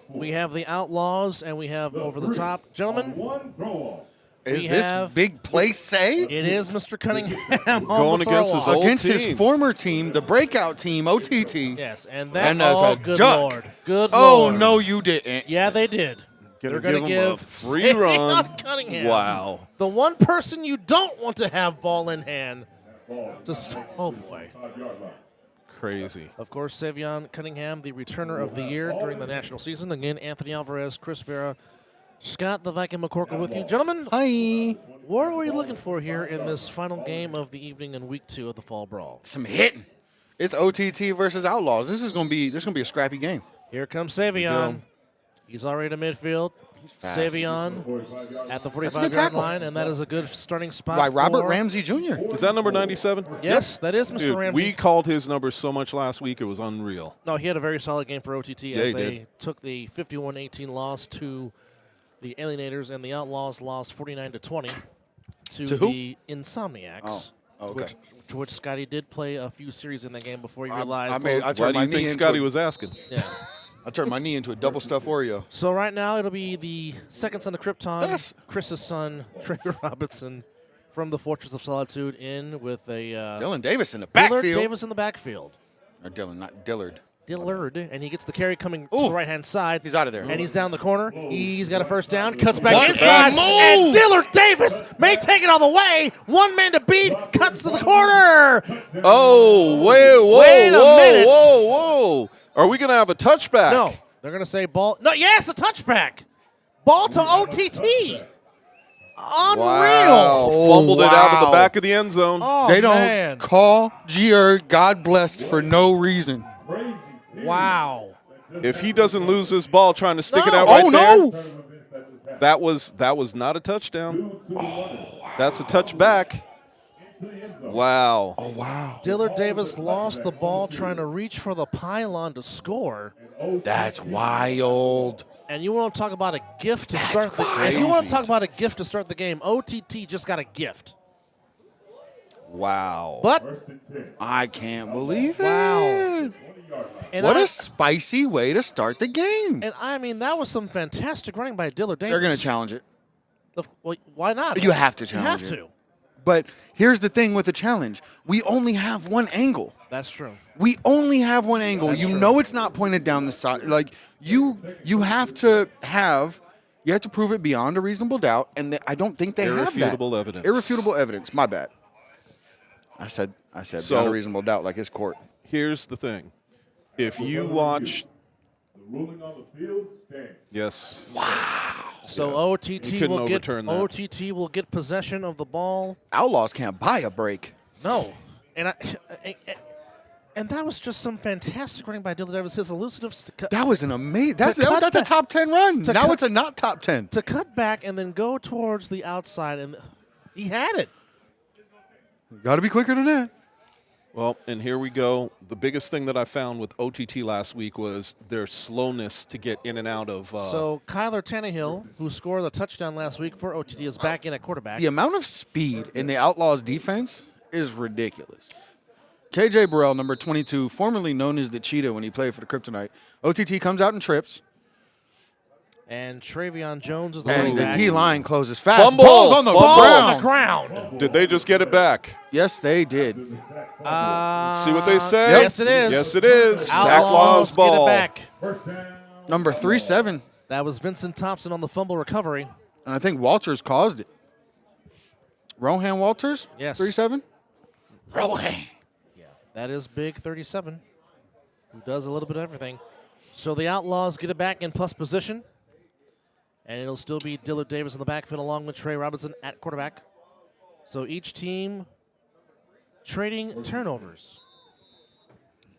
We have the Outlaws, and we have over the top. Gentlemen, Is this big play say? it is Mr. Cunningham Going against his old Against team. his former team, the breakout team, OTT. Yes, and that, And as a good duck. Lord. Good Oh, Lord. no, you didn't. Yeah, they did. They're going to give a free run. Cunningham. Wow. The one person you don't want to have ball in hand. Oh, boy. Crazy. Of course, Savion Cunningham, the returner of the year during the national season. Again, Anthony Alvarez, Chris Vera, Scott the Viking McCorkle with you. Gentlemen, Hi. what are we looking for here in this final game of the evening in week 2 of the Fall Brawl? Some hitting. It's OTT versus Outlaws. This is gonna be a scrappy game. Here comes Savion. He's already to midfield. fast. Savion at the 45-yard tackle. line, and that is a good starting spot. By Robert for- Ramsey Jr. Is that number 97? Yes, that is Mr. Dude, Ramsey. we called his number so much last week, it was unreal. No, he had a very solid game for OTT Yeah, as he they did. took the 51-18 loss to the Alienators, and the Outlaws lost 49-20 To who? the Insomniacs. Oh, okay. To which Scotty did play a few series in that game before he I realized. made- I Why turned do my you knee think into Scotty a- was asking? yeah. I turned my knee into a double stuffed Oreo. So right now it'll be the second son of Krypton, Yes. Chris's son, Trey Robinson, from the Fortress of Solitude, in with a Dylan Davis in the Dillard backfield. Davis in the backfield. Or Dylan, not Dillard. Dillard, and he gets the carry coming to Ooh. the right-hand side. He's out of there. And he's down the corner. He's got a first down, cuts back What inside, a move! and Dillard Davis may take it all the way. One man to beat, cuts to the corner. Oh, Wait a minute. whoa. Are we going to have a touchback? No, they're going to say ball. No, yes, a touchback. Ball to OTT. Unreal. Wow. Fumbled it out of the wow. back of the end zone. Oh, They don't man. call Gier God blessed for no reason. Wow. If he doesn't lose this ball trying to stick it No. out right Oh, there, no. that was not a touchdown. That's a touchback. Wow. Oh, wow. Dillard Davis lost the ball trying to reach for the pylon to score. That's wild. And you want to talk about a gift to start the wild. and you want to talk about a gift to start the game. OTT just got a gift. Wow. But I can't believe it. Wow. and What I, a spicy way to start the game. and I mean that was some fantastic running by Dillard Davis. They're going to challenge it. Well, why not? You have to You challenge have it. to. But here's the thing with the challenge. We only have one angle. That's true. We only have one angle. That's you true. know it's not pointed down the side. Like you have to prove it beyond a reasonable doubt, and I don't think they have that. Irrefutable evidence. Irrefutable evidence. My bad. I said So- beyond a reasonable doubt, like his court. Here's the thing. If you watch, The ruling on the field stands. yes, So OTT You couldn't will get overturn that. OTT will get possession of the ball. Outlaws can't buy a break. No, and and that was just some fantastic running by Dillard Davis. His elusive That was an amazing. That's cut a back- top 10 run. to Now cut- it's a not top 10. to cut back and then go towards the outside, and he had it. Got to be quicker than that. well, and here we go. The biggest thing that I found with OTT last week was their slowness to get in and out of. So Kyler Tannehill, who scored the touchdown last week for OTT, is back in at quarterback. The amount of speed in the Outlaws defense is ridiculous. KJ Burrell, number 22, formerly known as the Cheetah when he played for the Kryptonite. OTT comes out and trips, And Travion Jones is the and running the back. D-line closes fast. Fumble! Ball's on the Fumble! Ball on the ground. ground. Did they just get it back? Yes, they did. See what they say? Yes, it is. Yes, it is. Outlaws Outlaws get it ball. back. Number 37, That was Vincent Thompson on the fumble recovery. and I think Walters caused it. Rohan Walters? Yes. 37? Rohan. That is big 37, who does a little bit of everything. So the Outlaws get it back in plus position, and it'll still be Dillard Davis in the backfield along with Trey Robinson at quarterback. So each team trading turnovers.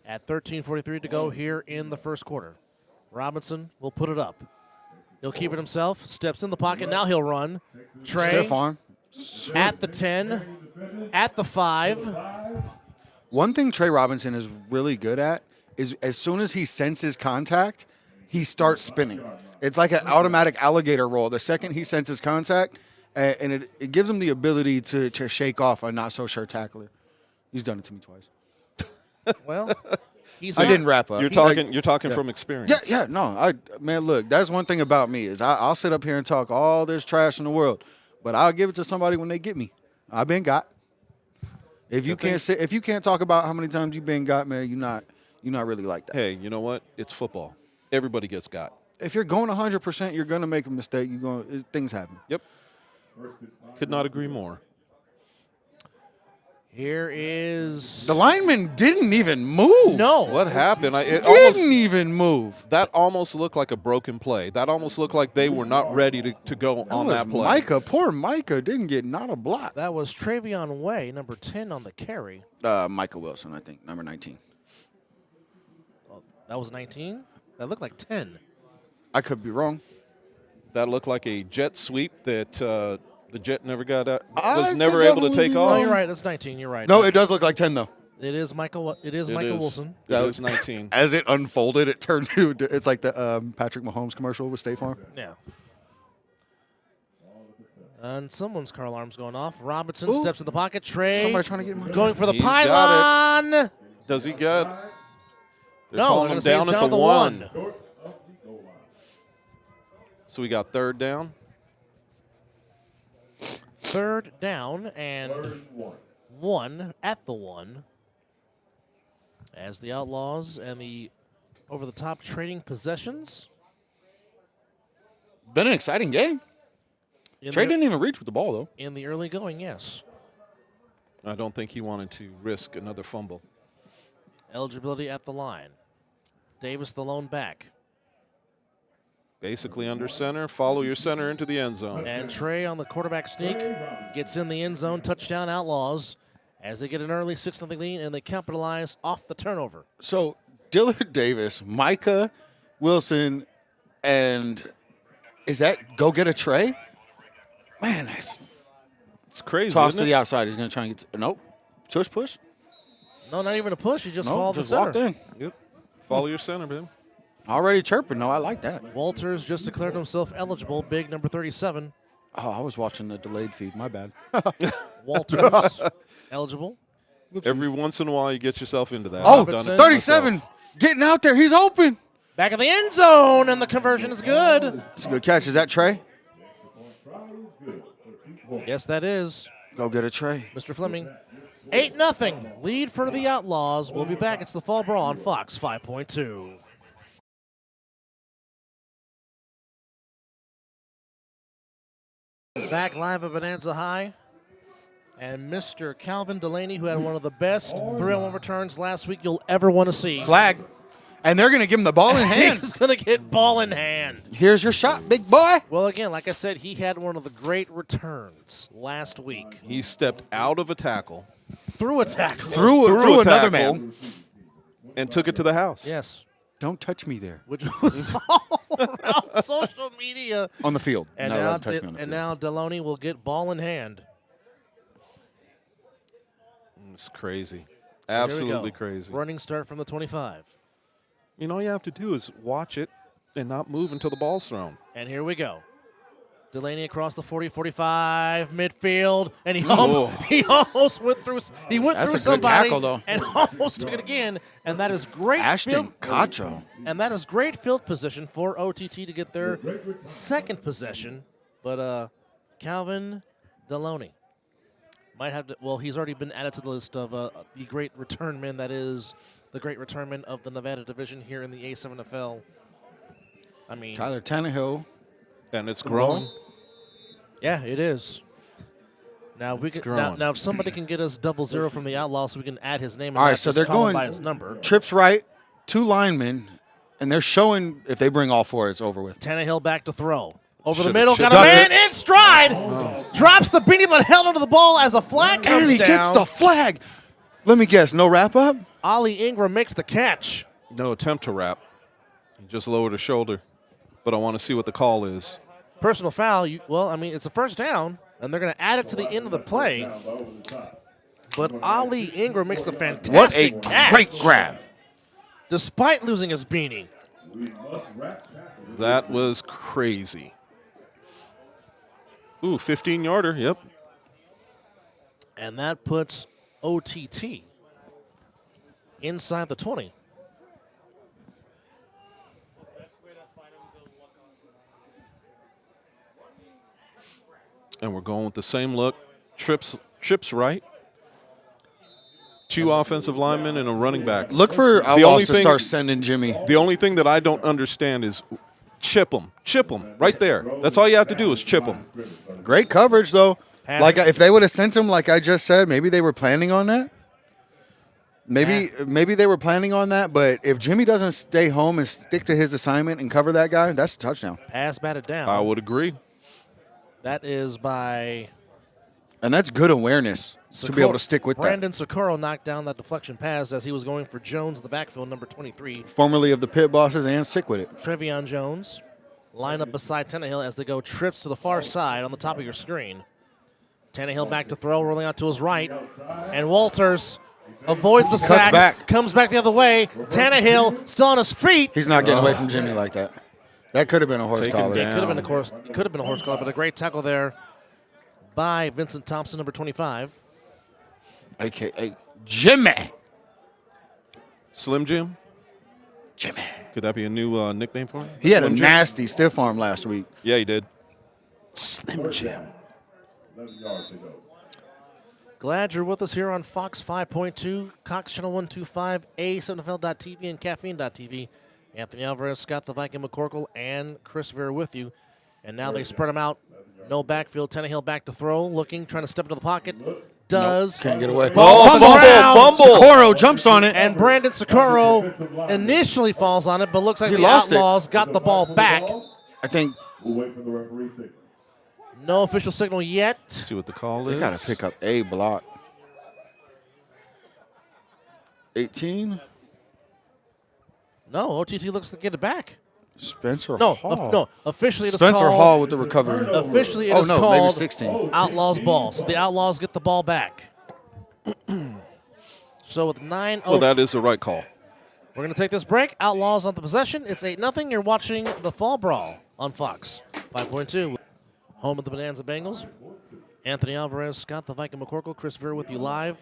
At 13:43 to go here in the first quarter. Robinson will put it up. He'll keep it himself, steps in the pocket, now he'll run. Trey Stiff arm. at the 10, at the 5. One thing Trey Robinson is really good at is as soon as he senses contact, he starts spinning. It's like an automatic alligator roll. The second he senses contact, and it gives him the ability to shake off a not-so-sure tackler. He's done it to me twice. Well, I didn't wrap up. You're talking from experience. Yeah, no. Man, look, that's one thing about me is I'll sit up here and talk all this trash in the world, but I'll give it to somebody when they get me. I've been got. If you can't talk about how many times you've been got, man, you're not really like that. Hey, you know what? It's football. Everybody gets got. If you're going 100%, you're gonna make a mistake. Things happen. Yep. Could not agree more. Here is The lineman didn't even move. no. What happened? Didn't even move. That almost looked like a broken play. That almost looked like they were not ready to go on that play. Micah, poor Micah, didn't get not a block. That was Travion Way, number 10 on the carry. Micah Wilson, I think, number 19. That was 19. That looked like 10. I could be wrong. That looked like a jet sweep that the jet never got out, I was could never able to definitely take be Oh, off. you're right. That's 19. You're right. No, it does look like 10 though. It is Michael. It is Michael Wilson. It is 19. As it unfolded, it turned to it's like the Patrick Mahomes commercial with State Farm. Yeah. And someone's car alarm's going off. Robinson Ooh. steps in the pocket. Trey Somebody trying to get money. going for the He's got pylon. Does he get? They're No, calling I'm him gonna say he's down at down the to one. one. Short of the goal line. So we got third down. Third down and 1 at the 1. As the Outlaws and the over-the-top trading possessions. Been an exciting game. In Trey the, didn't even reach with the ball though. in the early going, yes. I don't think he wanted to risk another fumble. Eligibility at the line. Davis the lone back. Basically under center. Follow your center into the end zone. And Trey on the quarterback sneak gets in the end zone. Touchdown Outlaws as they get an early 6-0 lead and they capitalize off the turnover. So Dillard Davis, Micah Wilson, and is that go get a Trey? Man, that's It's crazy. toss isn't to it? the outside. He's gonna try and get nope. Push. No, not even a push. You just No, follow just the center. walked in. Yep. Follow your center, man. Already chirping. No, I like that. Walters just declared himself eligible. Big number 37. Oh, I was watching the delayed feed. My bad. Walters eligible. Every once in a while, you get yourself into that. Oh, I've done it 37. myself. Getting out there. He's open. Back of the end zone, and the conversion is good. It's a good catch. Is that Trey? Yes, that is. Go get a Trey. Mr. Fleming. 8-0. Lead for the Outlaws. We'll be back. It's the Fall Brawl on Fox 5.2. Back live at Bonanza High. And Mr. Calvin Delaney, who had one of the best 3-on-1 returns last week you'll ever want to see. Flag. And they're going to give him the ball in hand. He's going to get ball in hand. Here's your shot, big boy. Well, again, like I said, he had one of the great returns last week. He stepped out of a tackle Through a tackle. Through another tackle. man. and took it to the house. Yes. Don't touch me there. Which was all around social media. On the field. And Not now, allowed to touch me on the field. now Deloney will get ball in hand. It's crazy. Here we Absolutely go. crazy. Running start from the 25. You know, all you have to do is watch it and not move until the ball's thrown. And here we go. Delaney across the 40-45 midfield, and he almost went through. He went That's through a good somebody tackle, though. and almost took it again. And that is great. Ashton field, Cacho. and that is great field position for OTT to get their second possession. But Calvin Deloney might have to. Well, he's already been added to the list of the great return men. That is the great return men of the Nevada division here in the A7FL. I mean, Kyler Tannehill. And it's growing. yeah, it is. Now we can now if somebody can get us 00 from the Outlaw, so we can add his name. And All right, not so just they're call him going by his number. Trips right, 2 linemen, and they're showing if they bring all 4, it's over with. Tannehill back to throw. Over the Should've- middle, got should've a ducked man in stride. Drops the beanie, but held onto the ball as a flag comes And he down. gets the flag. Let me guess, no wrap up? Ollie Ingram makes the catch. No attempt to wrap. He just lowered his shoulder. But I want to see what the call is. Personal foul. Well, I mean, it's a first down, and they're going to add it to the end of the play. But Ollie Ingram makes a fantastic What a catch. great grab. Despite losing his beanie. That was crazy. Ooh, 15-yarder, yep. And that puts OTT inside the 20. And we're going with the same look. Trips right. 2 offensive linemen and a running back. Look for only Outlaws to thing- start sending Jimmy. The only thing that I don't understand is chip them right there. That's all you have to do is chip them. Great coverage, though. Pass. Like, if they would have sent him, like I just said, maybe they were planning on that. Maybe they were planning on that, but if Jimmy doesn't stay home and stick to his assignment and cover that guy, that's a touchdown. Pass batted down. I would agree. That is by And that's good awareness to be able to stick with Brandon Socorro knocked down that deflection pass as he was going for Jones in the backfield, number 23. that. Formerly of the Pit Bosses and stick with it. Trevion Jones line up beside Tannehill as they go trips to the far side on the top of your screen. Tannehill back to throw, rolling out to his right. And Walters avoids the sack. back. Comes back the other way. Tannehill still on his feet. He's not getting away from Jimmy like that. That could have been a horse Take him collar. down. It could have been a horse collar, but a great tackle there by Vincent Thompson, number 25. A.K.A. Jimmy. Slim Jim? Jimmy. Could that be a new nickname for him? He had a Slim Jim? nasty stiff arm last week. Yeah, he did. Slim Jim. 11 yards to go. Glad you're with us here on Fox 5.2, Cox Channel 125, A7FL.TV, and Caffeine.tv. Anthony Alvarez, Scott the Viking McCorkle, and Chris Vera with you. And now they spread them out. No backfield. Tannehill back to throw, looking, trying to step into the pocket. Does. Can't get away. Ball fumble, around. fumble. Socorro jumps on it. And Brandon Socorro initially falls on it, but looks like He the lost it. Outlaws got the ball back. I think We'll wait for the referee signal. No official signal yet. See what the call they is. got to pick up a block. 18. No, OTT looks to get it back. Spencer No, Hall. no. Officially, it is Spencer called. Hall with the recovery. Officially, it Oh, is no, called maybe 16. Outlaws ball. So the Outlaws get the ball back. So with 9:00, Well, that is the right call. we're going to take this break. Outlaws on the possession. It's 8-0. You're watching the Fall Brawl on Fox 5.2. Home of the Bonanza Bengals. Anthony Alvarez, Scott the Viking McCorkle, Chris Vera with you live.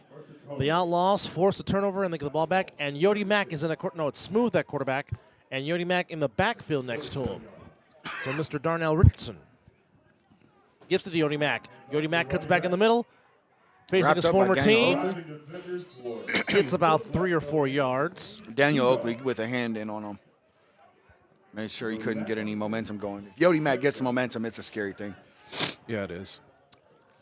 The Outlaws force a turnover and they get the ball back. And Yodi Mack is in a no, it's Smooth at quarterback. And Yodi Mack in the backfield next to him. So Mr. Darnell Richardson gives it to Yodi Mack. Yodi Mack cuts back in the middle, facing Wrapped his up by former Daniel team. Oakley. Gets about 3 or 4 yards. Daniel Oakley with a hand in on him. Made sure he couldn't get any momentum going. If Yodi Mack gets the momentum, it's a scary thing. Yeah, it is.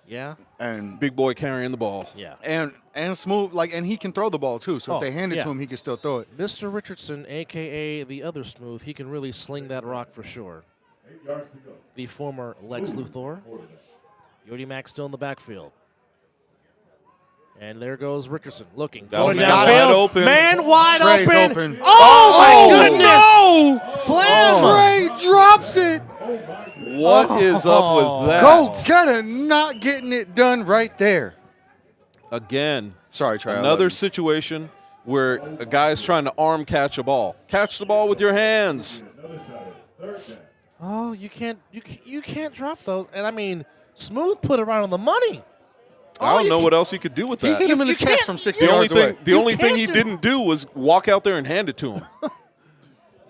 Yeah, And Big boy carrying the ball. yeah. and smooth, like, and he can throw the ball too. So Oh, if they hand it yeah. to him, he can still throw it. Mr. Richardson, a.k.a. the other Smooth, he can really sling that rock for sure. 8 yards to go. The former Lex Luthor. Yodi Mack still in the backfield. And there goes Richardson looking. That was Going man downfield. wide open. Man wide Trey's open. open. Oh, my goodness. Flam. Trey drops it. What is up with that? Go get it. Not getting it done right there. Again, Sorry, Trey. I love another you. situation where a guy is trying to arm catch a ball. Catch the ball with your hands. Another shot at 3rd down. Oh, you can't drop those. And I mean, Smooth put it right on the money. I don't know what else he could do with He that. hit him in the You chest can't- from 60 The only yards thing, away. the You only thing can't he do- didn't do was walk out there and hand it to him.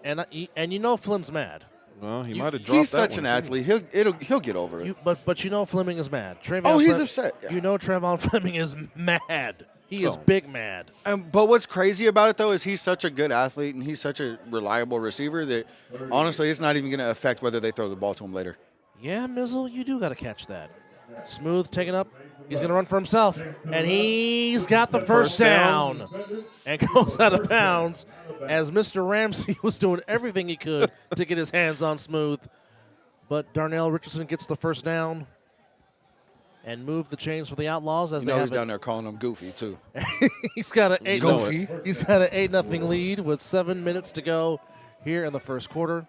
And you know Flim's mad. Well, he might have dropped He's that such one, an too. athlete. He'll get over it. But you know Fleming is mad. Trayvon Oh, he's Fleming- upset, yeah. You know Trayvon Fleming is mad. He is Oh. big mad. But what's crazy about it, though, is he's such a good athlete and he's such a reliable receiver that, honestly, it's not even going to affect whether they throw the ball to him later. Yeah, Mizzle, you do got to catch that. Smooth taking up. He's going to run for himself. And he's got the first down. And goes out of bounds as Mr. Ramsey was doing everything he could to get his hands on Smooth. But Darnell Richardson gets the first down and move the chains for the Outlaws as You they know have he's down there calling him goofy, too. He's got an 8 Goofy. He's got an 8-0 lead with 7 minutes to go here in the first quarter.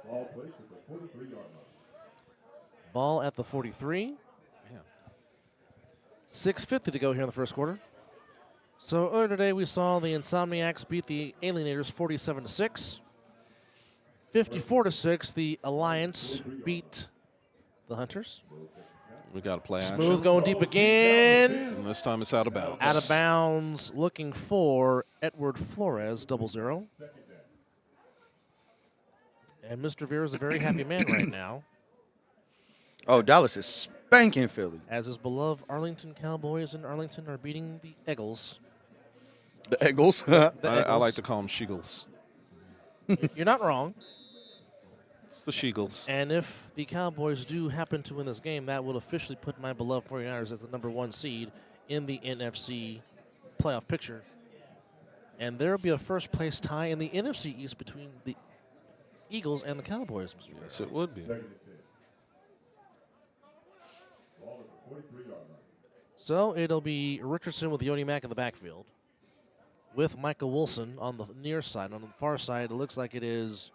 Ball placed at the 43-yard line. Ball at the 43. 6:50 to go here in the first quarter. So earlier today we saw the Insomniacs beat the Alienators 47-6. 54-6, the Alliance beat the Hunters. We got to play action. Smooth going deep again. And this time it's out of bounds. Out of bounds, looking for Edward Flores, 00. And Mr. Vera is a very happy man right now, Oh, Dallas is spanking Philly. as his beloved Arlington Cowboys in Arlington are beating the Eagles. The Eagles. The I Eagles. like to call them Sheagles. You're not wrong. It's the Sheagles. And if the Cowboys do happen to win this game, that will officially put my beloved 49ers as the #1 seed in the NFC playoff picture. And there will be a first-place tie in the NFC East between the Eagles and the Cowboys, Mr. Yes, it would be. Ball at the 43-yard line. So it'll be Richardson with Yodi Mack in the backfield, with Michael Wilson on the near side. On the far side, it looks like it is.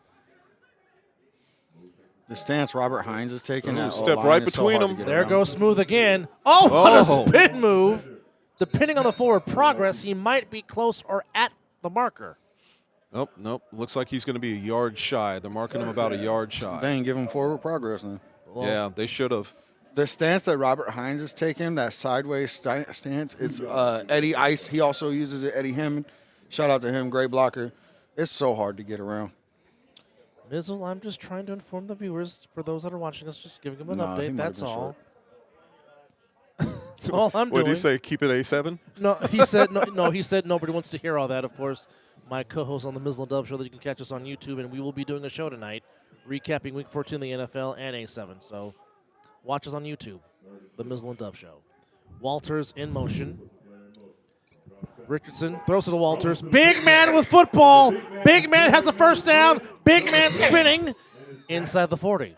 The stance Robert Hines is taking. Ooh, that step O-line right is so between hard to them. get There around. goes Smooth again. Oh, what Oh. a spin move. Depending on the forward progress, he might be close or at the marker. Nope, nope. Looks like he's going to be a yard shy. They're marking him about a yard shy. They ain't give him forward progress now. Well, Yeah, they should have. The stance that Robert Hines is taking, that sideways stance, it's Eddie Ice. He also uses it. Eddie Hammond. Shout out to him, great blocker. It's so hard to get around. Mizzle, I'm just trying to inform the viewers, for those that are watching us, just giving them an Nah, he update. might have That's been all. short. That's all I'm What doing. did he say? Keep it A7? No, he said no. No, he said nobody wants to hear all that. Of course, my co-host on the Mizzle and Dub Show, that you can catch us on YouTube, and we will be doing a show tonight, recapping Week 14 of the NFL and A7. So, watch us on YouTube, the Mizzle and Dub Show. Walters in motion. Richardson throws to the Walters. Big man with football. Big man has a first down. Big man spinning inside the 40.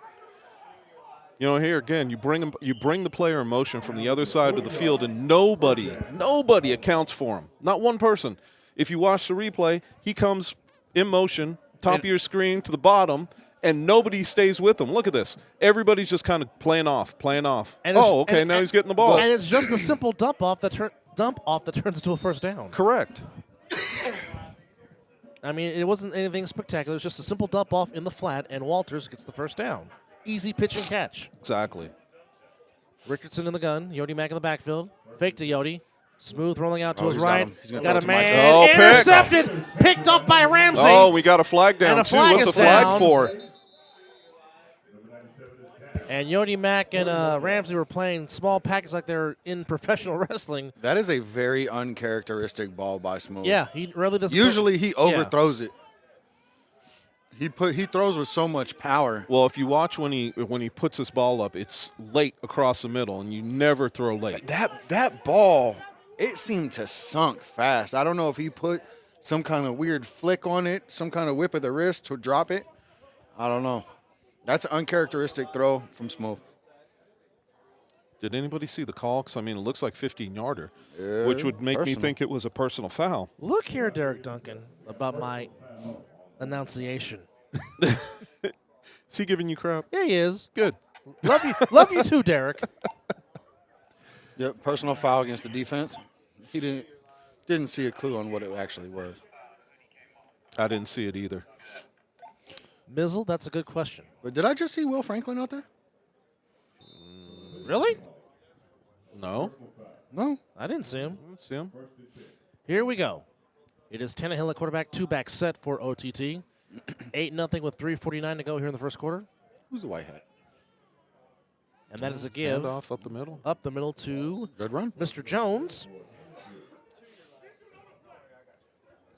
You know, here again, you bring the player in motion from the other side of the field, and nobody accounts for him. Not one person. If you watch the replay, he comes in motion, top of your screen to the bottom, and nobody stays with him. Look at this. Everybody's just kind of playing off. And Oh, okay, now he's getting the ball. And it's just a simple dump off that turns into a first down. Correct. I mean, it wasn't anything spectacular. It was just a simple dump off in the flat, and Walters gets the first down. Easy pitch and catch. Exactly. Richardson in the gun. Yodi Mack in the backfield. Fake to Yodi. Smooth rolling out to his he's got right. him. He's gonna Got throw a it to man. Michael. Oh, pick. Intercepted. Picked off by Ramsey. Oh, we got a flag down, And a too. flag What's is the flag down. for? And Yodi Mack and Ramsey were playing small package like they're in professional wrestling. That is a very uncharacteristic ball by Smooth. Yeah, he really doesn't. Usually he overthrows it. He throws with so much power. Well, if you watch when he puts his ball up, it's late across the middle, and you never throw late. That ball, it seemed to sunk fast. I don't know if he put some kind of weird flick on it, some kind of whip of the wrist to drop it. I don't know. That's an uncharacteristic throw from Smooth. Did anybody see the call? Because, I mean, it looks like 15-yarder, Yeah, which would make me personal. think it was a personal foul. Look here, Derek Duncan, about my enunciation. Is he giving you crap? Yeah, he is. Good. Love you too, Derek. Yep, personal foul against the defense. He didn't see a clue on what it actually was. I didn't see it either. Mizzle, that's a good question. But did I just see Will Franklin out there? Really? No? No. I didn't see him. See him? Here we go. It is Tannehill at quarterback, two-back set for OTT. 8-0 with 3:49 to go here in the first quarter. Who's the white hat? And that is a give Handoff up the middle. up the middle to Good run. Mr. Jones.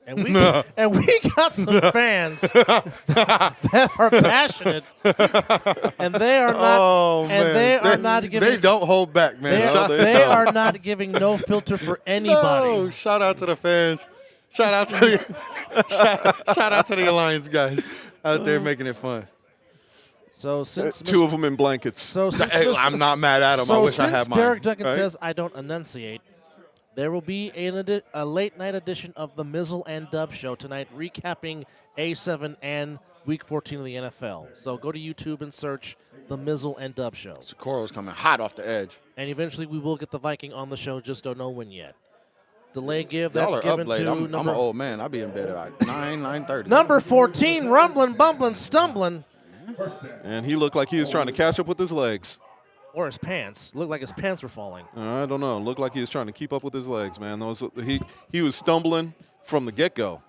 And we got some fans that are passionate, and they are not. Oh, and they are not giving. They don't hold back, man. They are not giving no filter for anybody. No, shout out to the fans. Shout out to the shout out to the Alliance guys out there making it fun. So since Two of them in blankets. since Hey, Mr. I'm not mad at him. I So wish I since had mine. Derek Duncan Right? says I don't enunciate, there will be a late night edition of the Mizzle and Dub Show tonight, recapping A7 and Week 14 of the NFL. So go to YouTube and search the Mizzle and Dub Show, Socorro's coming hot off the edge. and eventually we will get the Viking on the show. Just don't know when yet. Delay give Y'all that's are up given late. to I'm number an old man. I'll be in bed at 9:30. number 14, rumbling, bumbling, stumbling, And he looked like he was trying to catch up with his legs. or his pants. Looked like his pants were falling. I don't know. Looked like he was trying to keep up with his legs, man. He was stumbling from the get-go.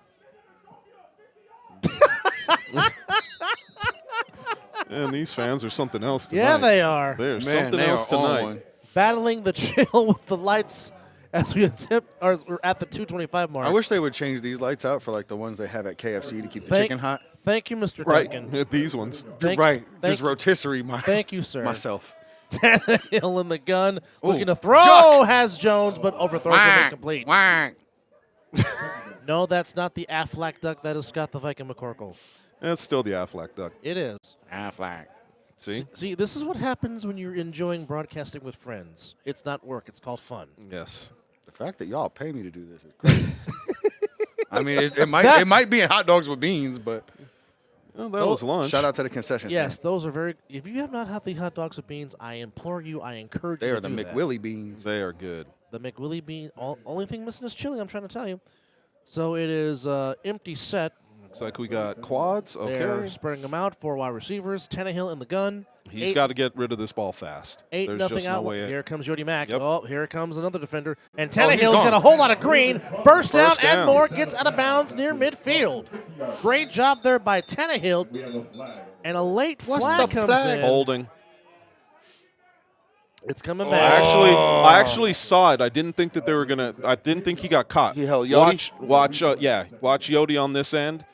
And these fans are something else tonight. Yeah, they are. They're Man, something they else are on tonight. one. Battling the chill with the lights as we attempt, or we're at the 225 mark. I wish they would change these lights out for like the ones they have at KFC to keep the chicken hot. Thank you, Mr. Right. Duncan. These ones. Thank- Right. thank Just you. rotisserie Thank you, sir. myself. Tannehill in the gun, looking to throw. duck. Has Jones, but overthrows it incomplete. Whack. No, that's not the Aflac duck. That is Scott the Viking McCorkle. That's still the Aflac duck. It is. Affleck. See? See, this is what happens when you're enjoying broadcasting with friends. It's not work. It's called fun. Yes. The fact that y'all pay me to do this is crazy. I mean, it might be in hot dogs with beans, but Well, that was lunch. shout out to the concession Yes, stand. those are very. If you have not had the hot dogs with beans, I implore you, I encourage They you are to the do that. McWillie beans. They are good. The McWillie bean. Only thing missing is chili. I'm trying to tell you. So it is empty set. Looks like we got quads. They're Okay. spreading them out. 4 wide receivers. Tannehill in the gun. He's got to get rid of this ball fast. 8-0 There's just no out. way. Here comes Jody Mack. Yep. Oh, here comes another defender. And Oh, he's Tannehill's gone. got a whole lot of green. First down First and down. more. Gets out of bounds near midfield. Great job there by Tannehill. We have a flag. And a late What's flag the comes flag? in. Holding. It's coming I back. actually saw it. I didn't think that they were gonna. I didn't think he got caught. He held Yodi? Watch. Watch Yodi on this end,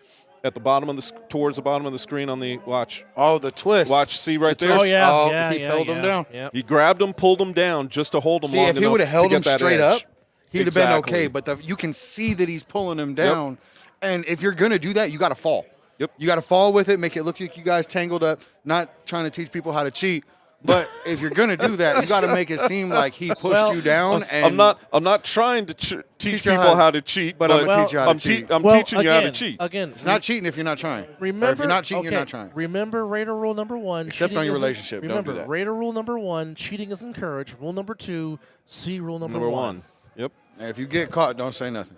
at the bottom of the towards the bottom of the screen on the watch. Oh, the twist. Watch. See right The there. Oh, yeah. Oh, yeah, he yeah, held him yeah. down. Yep. He grabbed him, pulled him down just to hold him See, long if he enough would have to held get him that straight edge. up, he'd have been Exactly. okay. But you can see that he's pulling him down. And if you're going to do that, you got to fall. Yep. You got to fall with it, make it look like you guys tangled up, not trying to teach people how to cheat. But if you're going to do that, you got to make it seem like he pushed you down. And I'm not trying to teach you people how to cheat, but I'm gonna teach you how to cheat. I'm Well, teaching you how to again- cheat. Again, It's not cheating if you're not trying. remember, Or if you're not cheating, okay, you're not trying. Remember Raider rule number 1. Except cheating on your isn't- relationship, don't do Remember, that. Raider rule number 1, cheating is encouraged. Rule number 2, see rule number 1. Yep. And if you get caught, don't say nothing.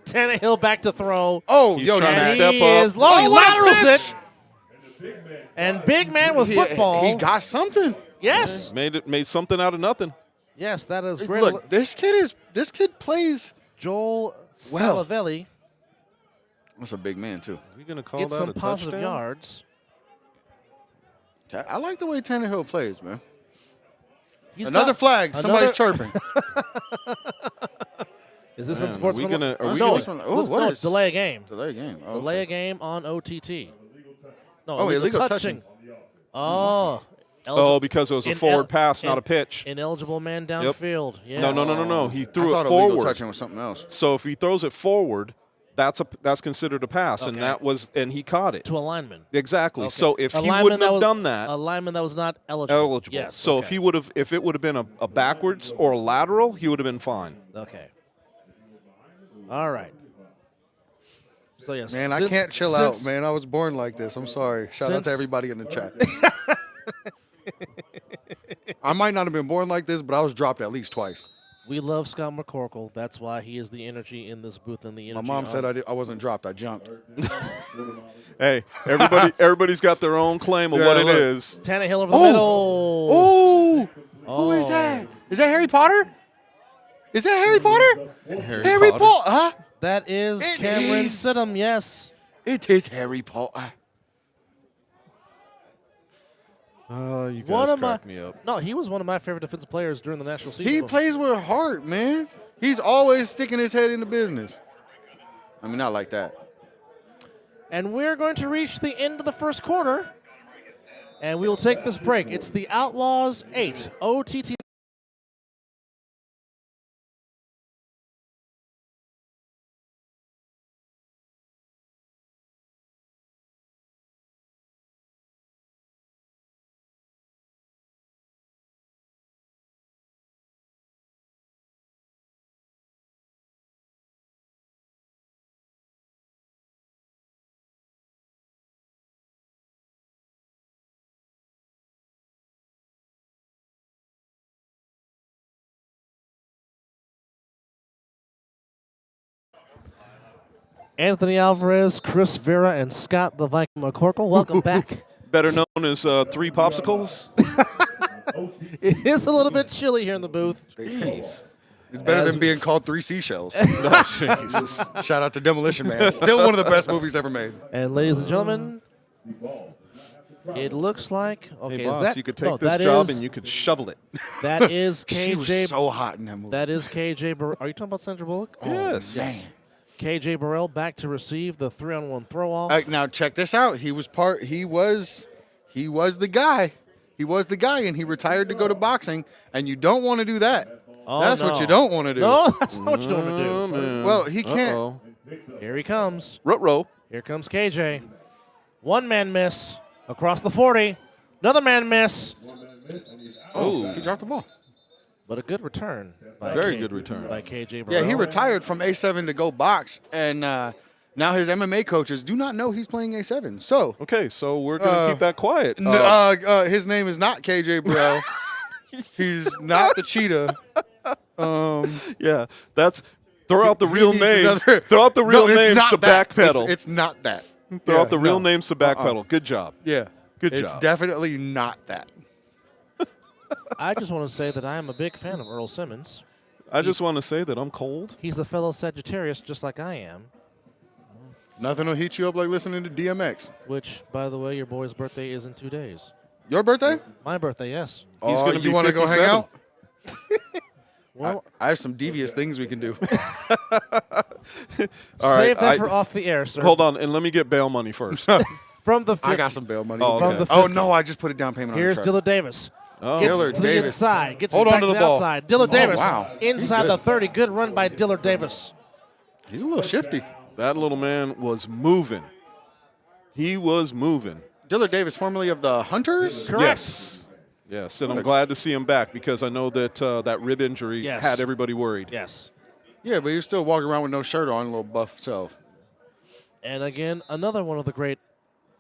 Tannehill back to throw. Oh, He's yo, trying to And step he up. is low. He Oh, what a laterals pitch! it. And big man with football. He got something. Yes. Made something out of nothing. Yes, that is great. Look, this kid plays. Joel Well. Salavelli That's a big man too. You gonna call gets that some a positive touchdown? yards. I like the way Tannehill plays, man. He's Another got flag. Somebody's another- chirping. Is this Man, in sports? are we gonna- are we no, gonna- Oh, what no, is- delay a game. Delay a game. Oh, Delay okay. a game on OTT. No, Oh, illegal touching. Oh. Oh, because it was a forward pass, not a pitch. Ineligible man downfield. Yes. No. He I threw thought it illegal forward. touching was something else. So if he throws it forward, that's considered a pass, and Okay. and he caught it. To a lineman. Exactly. Okay. So if A he lineman wouldn't that have was- done that, a lineman that was not eligible. Yes. So okay. if it would have been a backwards or a lateral, he would have been fine. Okay. All right. So yes. Man, I can't chill out, man. I was born like this. I'm sorry. Shout out to since- everybody in the chat. I might not have been born like this, but I was dropped at least twice. We love Scott McCorkle. That's why he is the energy in this booth and the My energy. mom said I wasn't dropped. I jumped. Hey, everybody's got their own claim of Yeah, what it look. is. Tannehill over the Oh! middle. Oh, who is Oh. that? Is that Harry Potter? Is that Harry Potter? Harry Potter? Huh? That is It Cameron is. Sidham. Yes. It is Harry Potter. You One guys of crack my me up. No, he was one of my favorite defensive players during the national season. He plays with heart, man. He's always sticking his head into business. I mean, not like that. And we're going to reach the end of the first quarter, and we will take this break. It's the Outlaws 8, OTT. Anthony Alvarez, Chris Vera, and Scott the Viking McCorkle. Welcome back. Better known as 3 popsicles. It is a little bit chilly here in the booth. Jeez. It's better As- than being called 3 seashells. Oh, Jesus. Shout out to Demolition Man. Still one of the best movies ever made. And ladies and gentlemen, It looks like okay. Hey, is boss, that you could no, take this that job is- and you could shovel it. that is She was KJ. so hot in that movie. That is KJ. Are you talking about Sandra Bullock? Yes. Dang. KJ Burrell back to receive the 3-on-1 throw off. All right, now check this out. He was the guy. He was the guy, and he retired to go to boxing. And you don't want to do that. Oh, That's what no. you don't want to do. No, that's not what you don't Oh, want to man. Well, he can't. Uh-oh. do. Here he comes. Ruh-roh. Here comes KJ. One man miss across the 40. Another man miss. Oh, he dropped the ball. But a good return. By Very good return. by KJ Burrell. Yeah, he retired from A7 to go box, and now his MMA coaches do not know he's playing A7. So Okay, so we're going to keep that quiet. his name is not KJ Burrell. He's not the cheetah. Yeah, that's throw out the real needs names. another- Throw out the real No, it's names not to that. backpedal. It's not that. Throw Yeah, out the real no. names to backpedal. Good job. Yeah. Good It's job. definitely not that. I just want to say that I am a big fan of Earl Simmons. I just want to say that I'm cold. He's a fellow Sagittarius just like I am, Nothing will heat you up like listening to DMX. which, by the way, your boy's birthday is in 2 days. Your birthday? My birthday, yes. He's Oh, gonna be you wanna go hang 57. out? Well, I have some devious things we can do. All save right, that for off the air, sir. Hold on, and let me get bail money first. From the I 50, got some bail money. Oh, from okay. the Oh 50. no, I just put a down payment Here's on the truck. Dillard Davis. Oh. Gets Dillard to the Davis. inside. Gets Hold it on back to to the the ball. outside. Dillard Oh, Davis wow. He's inside good. the 30. Good run by Dillard Davis. He's a little shifty. That little man was moving. He was moving. Dillard Davis, formerly of the Hunters. Correct. Yes. Yes, and I'm glad to see him back because I know that that rib injury Yes. had everybody worried. Yes. Yeah, but you're still walking around with no shirt on, a little buff self. And again, another one of the great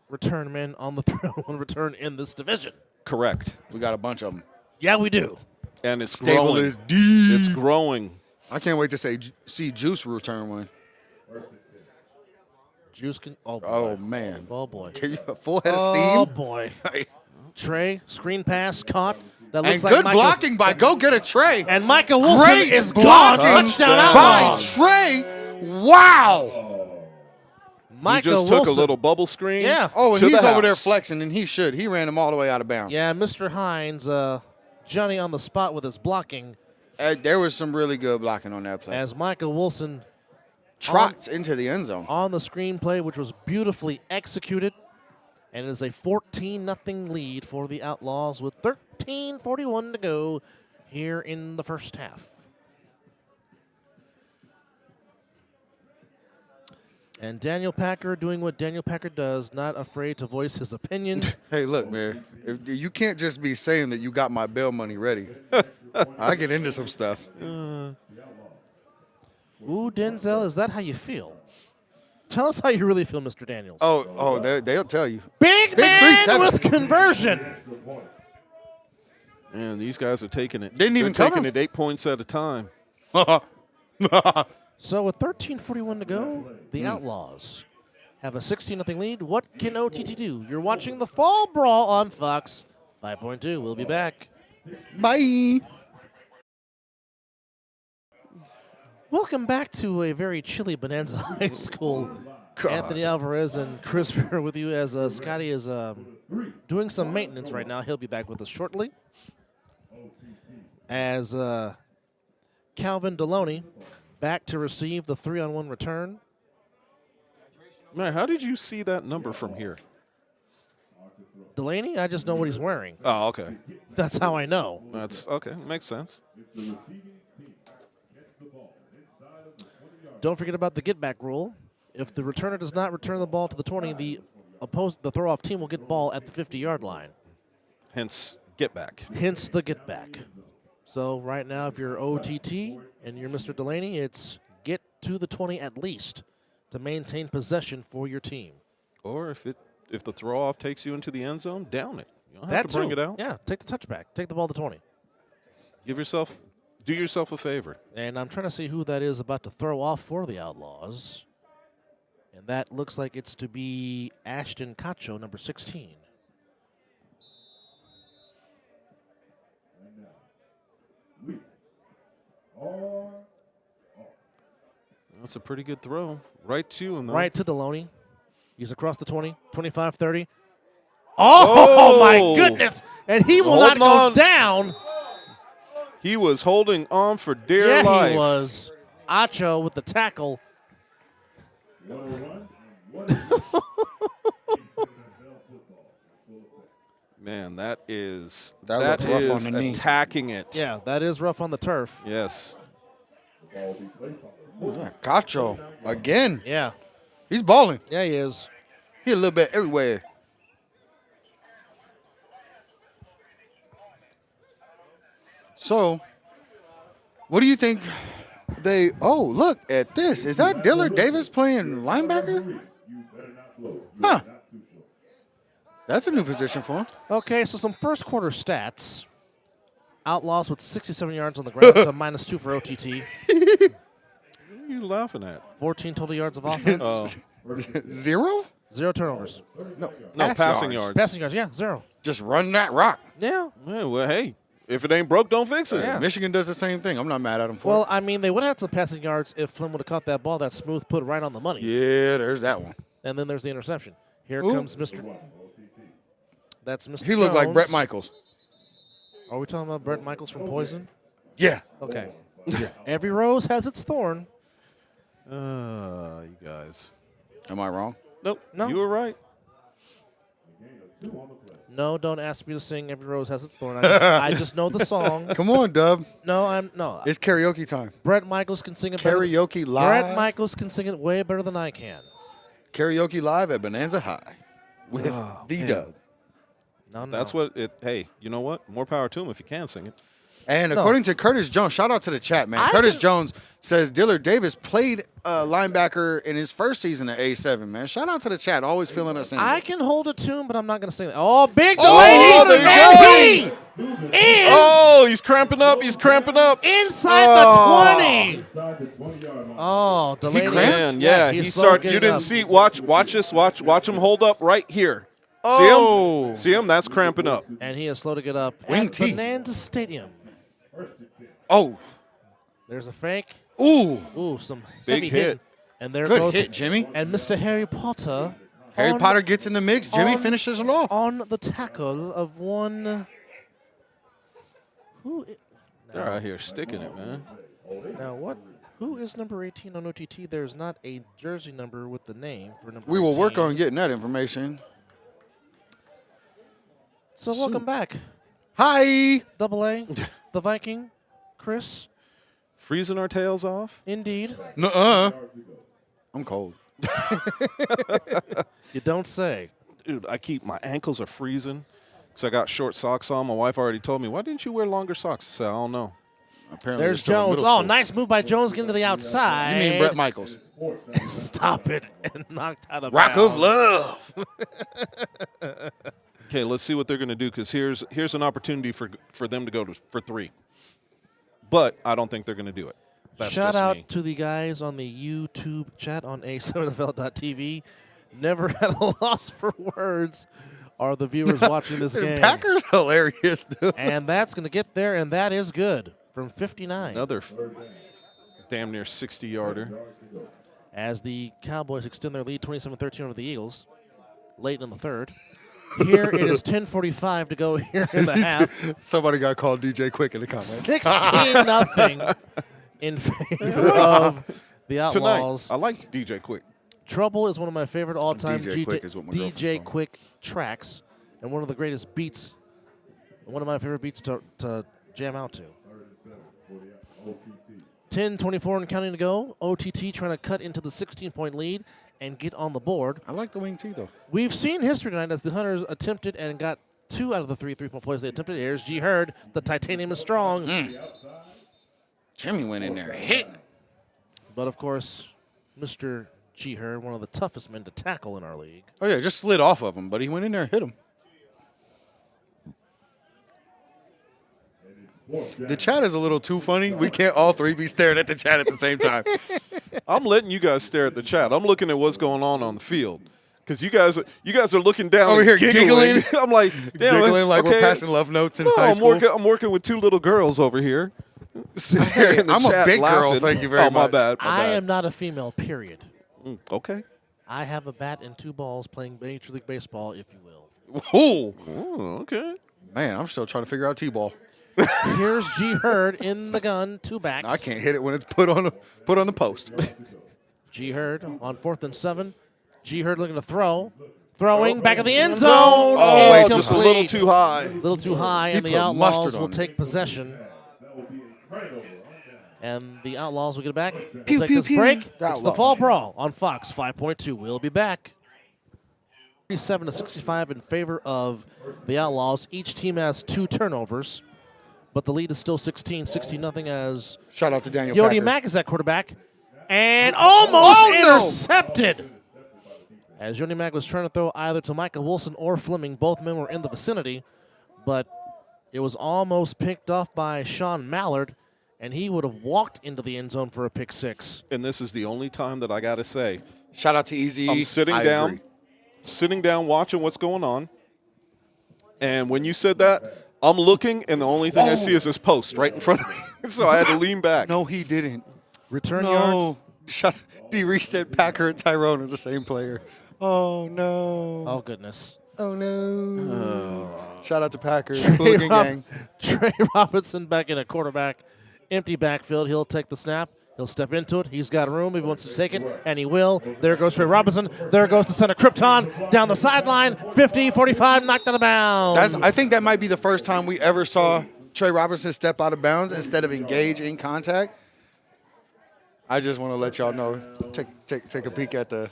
return men on the 3-on-1 return in this division. Correct. We got a bunch of them. Yeah, we do. And it's Stable growing. is deep. It's growing. I can't wait to see Juice return one. Juice can. Oh, boy. Oh man, Oh, boy. can you a full head of Oh, steam? boy. Trey, screen pass, caught. That And looks like good Michael. blocking by Go Get a Trey. And Micah Wilson Great is gone. blocking Touchdown by Outlaws. Trey. Wow. Micah he just Wilson. took a little bubble screen. Yeah. Oh, and to he's the over there house. flexing, and he should. He ran him all the way out of bounds. Yeah, Mr. Hines, Johnny on the spot with his blocking There was some really good blocking on that play. as Micah Wilson Trots into the end zone. on the screenplay, which was beautifully executed. And it is a 14-0 lead for the Outlaws with 13:41 to go here in the first half. And Daniel Packer doing what Daniel Packer does, not afraid to voice his opinion. Hey, look, man. You can't just be saying that you got my bail money ready. I get into some stuff. Ooh, Denzel, is that how you feel? Tell us how you really feel, Mr. Daniels. Oh, they'll tell you. Big man 3-7. with conversion. Man, these guys are taking it. Didn't even They're cover taking him. it 8 points at a time. So with 13:41 to go, the Outlaws have a 16-0 lead. What can OTT do? You're watching the Fall Brawl on Fox 5.2. We'll be back. Bye. Welcome back to a very chilly Bonanza High School. Anthony Alvarez and Chris Fair with you as Scotty is doing some maintenance right now. He'll be back with us shortly. As Calvin Deloney back to receive the 3-on-1 return. Man, how did you see that number from here? Delaney, I just know what he's wearing. Oh, okay. That's how I know. That's okay. Makes sense. Don't forget about the get-back rule. If the returner does not return the ball to the 20, the throw-off team will get ball at the 50-yard line. Hence, get back. Hence the get-back. So right now, if you're OTT and you're Mr. Delaney, it's get to the 20 at least to maintain possession for your team. Or if the throw off takes you into the end zone, down it. You don't have That to bring too. it out. Yeah, take the touchback. Take the ball to 20. Do yourself a favor. And I'm trying to see who that is about to throw off for the Outlaws. And that looks like it's to be Ashton Cacho, number 16. That's a pretty good throw. Right to him, though. Right to Deloney. He's across the 20, 25, 30. Oh, my Oh. goodness. And he will not Holding go on. down. He was holding on for dear Yeah, life. he was. Acho with the tackle. 101, 1 Man, that is That looks rough on the knee. attacking it. Yeah, that is rough on the turf. Yes. The ball will be placed on the Yeah, Cacho again. Yeah. He's balling. Yeah, he is. He a little bit everywhere. So, what do you think they? Oh, look at this. Is that Dillard Davis playing linebacker? You better not blow. You Huh. are not too short. That's a new position for him. Okay, so some first quarter stats. Outlaws with 67 yards on the ground to -2 for OTT. What are you laughing at? 14 total yards of offense. Oh, 0? 0 turnovers. No, no, passing yards. Passing yards, yeah, 0. Just run that rock. Yeah. Yeah, well, hey, if it ain't broke, don't fix it. Yeah. Michigan does the same thing. I'm not mad at him for Well, it. I mean, they would have had some passing yards if Flynn would have caught that ball that Smooth put right on the money. Yeah, there's that one. And then there's the interception. Here Ooh. comes Mr. That's Mr. He looked like Jones. Brett Michaels. Are we talking about Brett Michaels from Poison? Yeah. Okay. Every rose has its thorn. You guys. Am I wrong? Nope. No. You were right. No, don't ask me to sing Every Rose Has Its Thorn. I just know the song. Come on, Dub. No. It's karaoke time. Brett Michaels can sing it better. Karaoke live. Brett Michaels can sing it way better than I can. Karaoke live at Bonanza High with the man. Dub. No. That's what it. Hey, you know what? More power to him if you can sing it. And No. according to Curtis Jones, shout out to the chat, man. I Curtis can- Jones says Dillard Davis played linebacker in his first season at A7, man. Shout out to the chat, always filling us in. I can hold a tune, but I'm not going to sing it. Oh, big Oh, delay. there you And he is Oh, he's cramping up. He's cramping up. inside Oh. the 20. Inside the 20-yard line. Oh, delayed. cramped? Man, yeah, he he's slow started. getting You didn't up. see. Watch this. Watch him hold up right here. Oh. See him? See him? That's cramping up. And he is slow to get up. Wing at T. Bonanza Stadium. Oh. There's a fake. Ooh. Ooh, some Big heavy hit. And there Good goes hit, Jimmy. And Mr. Harry Potter. Harry on- Potter gets in the mix. Jimmy on- finishes it off. on the tackle of one. Who? They're out here sticking it, man. Now what? Who is number 18 on OTT? There's not a jersey number with the name for number. We will work 18. on getting that information. So welcome back, Hi. Double A, the Viking, Chris. Freezing our tails off. Indeed, Nuh-uh. I'm cold. you don't say. Dude, my ankles are freezing because I got short socks on. My wife already told me, why didn't you wear longer socks? I said, I don't know. Apparently There's it's still in Jones. middle Oh, school. nice move by Jones getting to the outside. You mean Brett Michaels? Stop it and knocked out of Rock bounds. of love. Okay, let's see what they're going to do because here's an opportunity for them to go for 3. But I don't think they're going to do it. That's Shout just out me. to the guys on the YouTube chat on A7FL.tv. Never had a loss for words. Are the viewers watching this game? Packers hilarious, dude. And that's going to get there, and that is good from 59. Another damn near 60-yarder. As the Cowboys extend their lead 27-13 over the Eagles late in the third. Here it is 10:45 to go here in the half. Somebody got called DJ Quick in the comments. 16-0 in favor of the Tonight, Outlaws. I like DJ Quick. Trouble is one of my favorite all-time DJ Quick is what my girlfriend DJ calls him. Quick tracks, and one of the greatest beats, one of my favorite beats to jam out to. 10:24 and counting to go. OTT trying to cut into the 16-point lead and get on the board. I like the wing T, though. We've seen history tonight as the Hunters attempted and got 2 out of the 3 3-point plays they attempted. Here's G. Hurd. The titanium is strong. Jimmy went in there hitting. But, of course, Mr. G. Hurd, one of the toughest men to tackle in our league. Oh, yeah, just slid off of him, but he went in there and hit him. The chat is a little too funny. We can't all three be staring at the chat at the same time. I'm letting you guys stare at the chat. I'm looking at what's going on the field. Because you guys are looking down Over and here giggling. I'm like, damn, Giggling like we're okay. passing love notes in No, high school. I'm working with 2 little girls over here. Sitting here in the I'm a chat big girl, laughing. thank you very Oh, my much. bad. My I bad. am not a female, period. Okay. I have a bat and 2 balls playing Major League Baseball, if you will. Ooh, Oh, okay. man, I'm still trying to figure out T-ball. Here's G Hurd in the gun, two backs. I can't hit it when it's put on the post. G Hurd on 4th and 7. G Hurd looking to throw. Throwing back of the end zone. Oh, Oh, just a little too high. A little too high, and He the put Outlaws mustard will on it. take possession. And the Outlaws will get it back. We'll Pew, take pew, this pew. break. The It's the Outlaws. Fall Brawl on Fox 5.2. We'll be back. 37-65 in favor of the Outlaws. Each team has 2 turnovers, but the lead is still 16-0 as Shout out to Daniel Yodi Packer. Mack is at quarterback. And almost no. intercepted. As Yodi Mack was trying to throw either to Michael Wilson or Fleming. Both men were in the vicinity, but it was almost picked off by Sean Mallard, and he would have walked into the end zone for a pick 6. And this is the only time that I got to say, Shout out to Easy. I'm sitting I down, agree. watching what's going on. And when you said that, I'm looking, and the only thing I see is this post right in front of me. So I had to lean back. No, he didn't. Return yards. No. D. Reese said Packer and Tyrone are the same player. Oh, no. Oh, goodness. Oh, no. Shout out to Packer. Trey, Hooligan gang. Trey Robinson back in a quarterback. Empty backfield. He'll take the snap. He'll step into it. He's got room if he wants to take it, and he will. There goes Trey Robinson. There goes the center Krypton down the sideline. 50, 45, knocked out of bounds. I think that might be the first time we ever saw Trey Robinson step out of bounds instead of engage in contact. I just want to let y'all know. Take a peek at the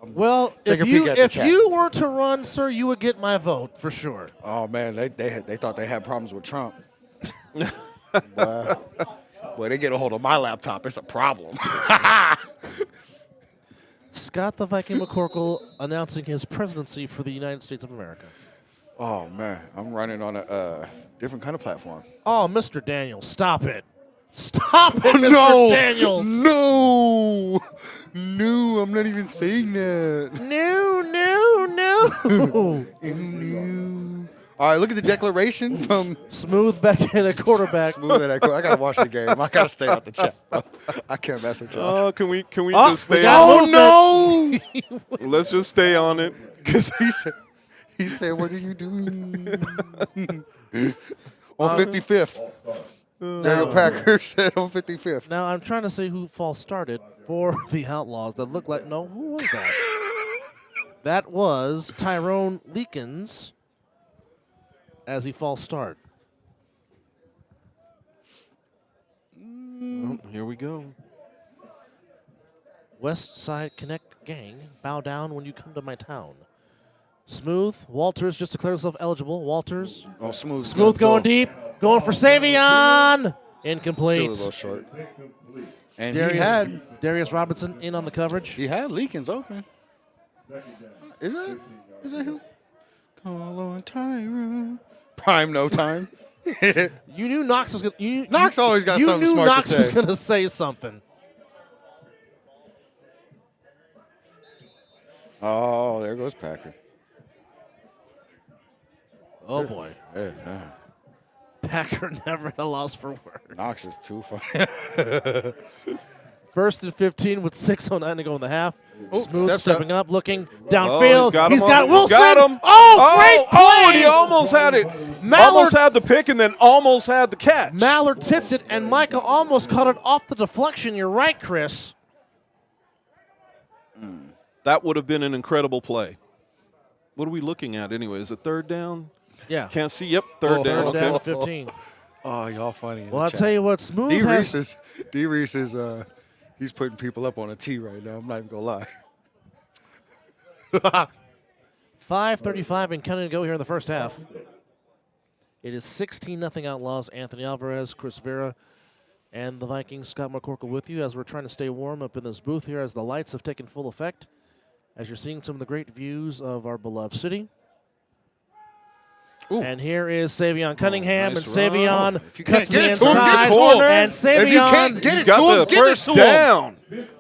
Well, Take a if you peek at the if chat. you were to run, sir, you would get my vote for sure. Oh man, they thought they had problems with Trump. Boy, they get a hold of my laptop. It's a problem. Scott the Viking McCorkle announcing his presidency for the United States of America. Oh man, I'm running on a different kind of platform. Oh, Mr. Daniels, stop it. Stop it, Mr. Daniels. No, I'm not even saying that. No. No. All right, look at the declaration from Smooth back in a quarterback. Smooth at that quote. I gotta watch the game. I gotta stay out the chat. I can't mess with y'all. Oh, can we Oh, just stay we got on Oh no! Let's just stay on it. Because he said, "What are you doing?" On 55th. Daniel Packer said on 55th. Now, I'm trying to see who false started for the Outlaws. That looked like, no, who was that? That was Tyrone Leakins as he false start. Oh, here we go. West Side Connect gang, bow down when you come to my town. Smooth, Walters just declared himself eligible. Walters, Oh, Smooth. Smooth going deep, going for Savion. Still a Incomplete. little short. And Darius Robinson in on the coverage. he had Leakins open. Is that him? Call on Tyrone. Prime no time. You knew Knox was going to. Knox always got something You knew smart to Knox was say. going to say something. Oh, there goes Packer. Oh, boy. Yeah, Packer never at a loss for words. Knox is too funny. 1st and 15 with 6:09 to go in the half. Oh, Smooth steps stepping up, looking Oh, downfield. he's got him. Wilson. Got him. Oh, great play. Oh, and he almost had it. Mallard- Almost had the pick and then almost had the catch. Mallard tipped it, and Michael almost caught it off the deflection. You're right, Chris. That would have been an incredible play. What are we looking at anyway? Is it third down? Yeah. Can't see. Yep, third down. Third Okay. down at 15. Oh, y'all funny. in Well, the I'll chat. tell you what, Smooth D. has... Reese is he's putting people up on a T right now. I'm not even gonna lie. 5:35 and counting to go here in the first half. It is 16-0 Outlaws. Anthony Alvarez, Chris Vera, and the Vikings. Scott McCorkle with you as we're trying to stay warm up in this booth here as the lights have taken full effect. As you're seeing some of the great views of our beloved city. Ooh. And here is Savion Cunningham, nice and Savion If you cuts can't the get it to him, get inside, it to him. and If you can't Savion. get He's it to him, got the give it first to him. down.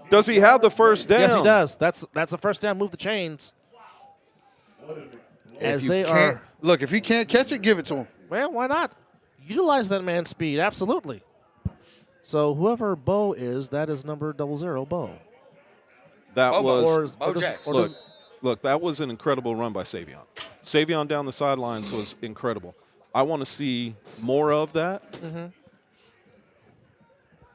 Does he have the first down? Yes, he does. That's a first down. Move the chains. As If they you can't- are. Look, if he can't catch it, give it to him. Well, why not? Utilize that man's speed, absolutely. So whoever Bo is, that is number 00 Bo. That Bobo. was. Or, Bo Jax. Look, that was an incredible run by Savion. Savion down the sidelines was incredible. I want to see more of that.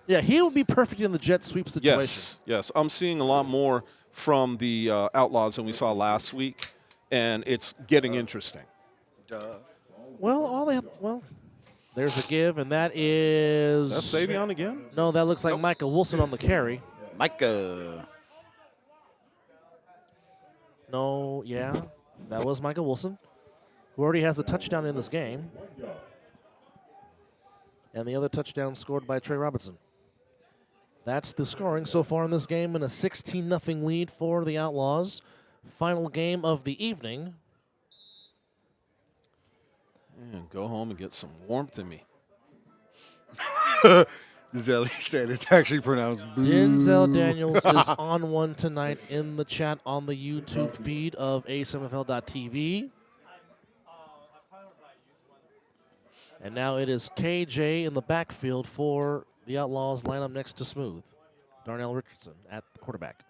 Yeah, he would be perfect in the jet sweep situation. Yes. I'm seeing a lot more from the Outlaws than we saw last week, and it's getting interesting. Well, there's a give, and that is. That's Savion again? No, that looks like Michael Wilson on the carry. Micah. No, yeah, that was Michael Wilson, who already has a touchdown in this game. And the other touchdown scored by Trey Robinson. That's the scoring so far in this game, and a 16-0 lead for the Outlaws. Final game of the evening. And go home and get some warmth in me. Zelly said it's actually pronounced boo. Denzel Daniels is on one tonight in the chat on the YouTube feed of A7FL.TV. And now it is KJ in the backfield for the Outlaws lineup next to Smooth. Darnell Richardson at the quarterback.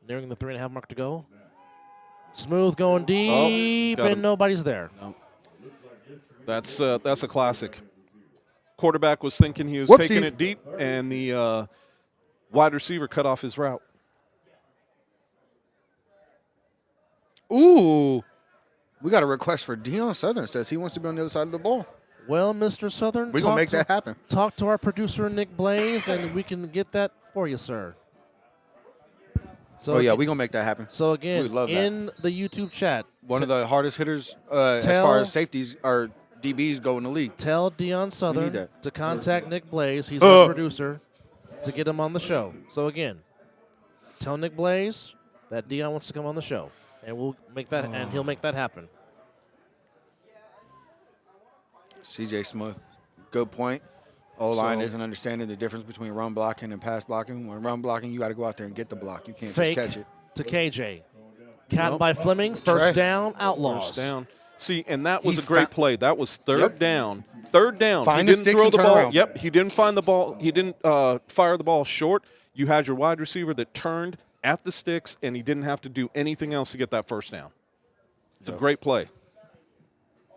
Nearing the 3.5 mark to go. Smooth going deep, got him. and nobody's there. No. That's a classic. Quarterback was thinking he was Whoopsies. taking it deep, and the wide receiver cut off his route. Ooh. We got a request for Deion Southern. Says he wants to be on the other side of the ball. Well, Mr. Southern, We're going to make that happen. Talk to our producer, Nick Blaze, and we can get that for you, sir. So Oh, yeah, we're going to make that happen. So, We again, love that. in the YouTube chat, One of the hardest hitters as far as safeties or DBs go in the league. tell Deion need Southern that. to contact Nick Blaze. He's our producer, to get him on the show. So, again, tell Nick Blaze that Deion wants to come on the show, and we'll make that, and he'll make that happen. CJ Smith, good point. O-line So- isn't understanding the difference between run blocking and pass blocking. When run blocking, you got to go out there and get the block. You can't Fake just catch it. to KJ. Caught Nope. by Fleming. First Trey. down, Outlaws. First down. See, and that was He a great fa- play. That was third Yep. down. Third down. Find he the didn't sticks throw and the turn ball. around. Yep. He didn't find the ball. He didn't fire the ball short. You had your wide receiver that turned at the sticks, and he didn't have to do anything else to get that first down. It's a great play.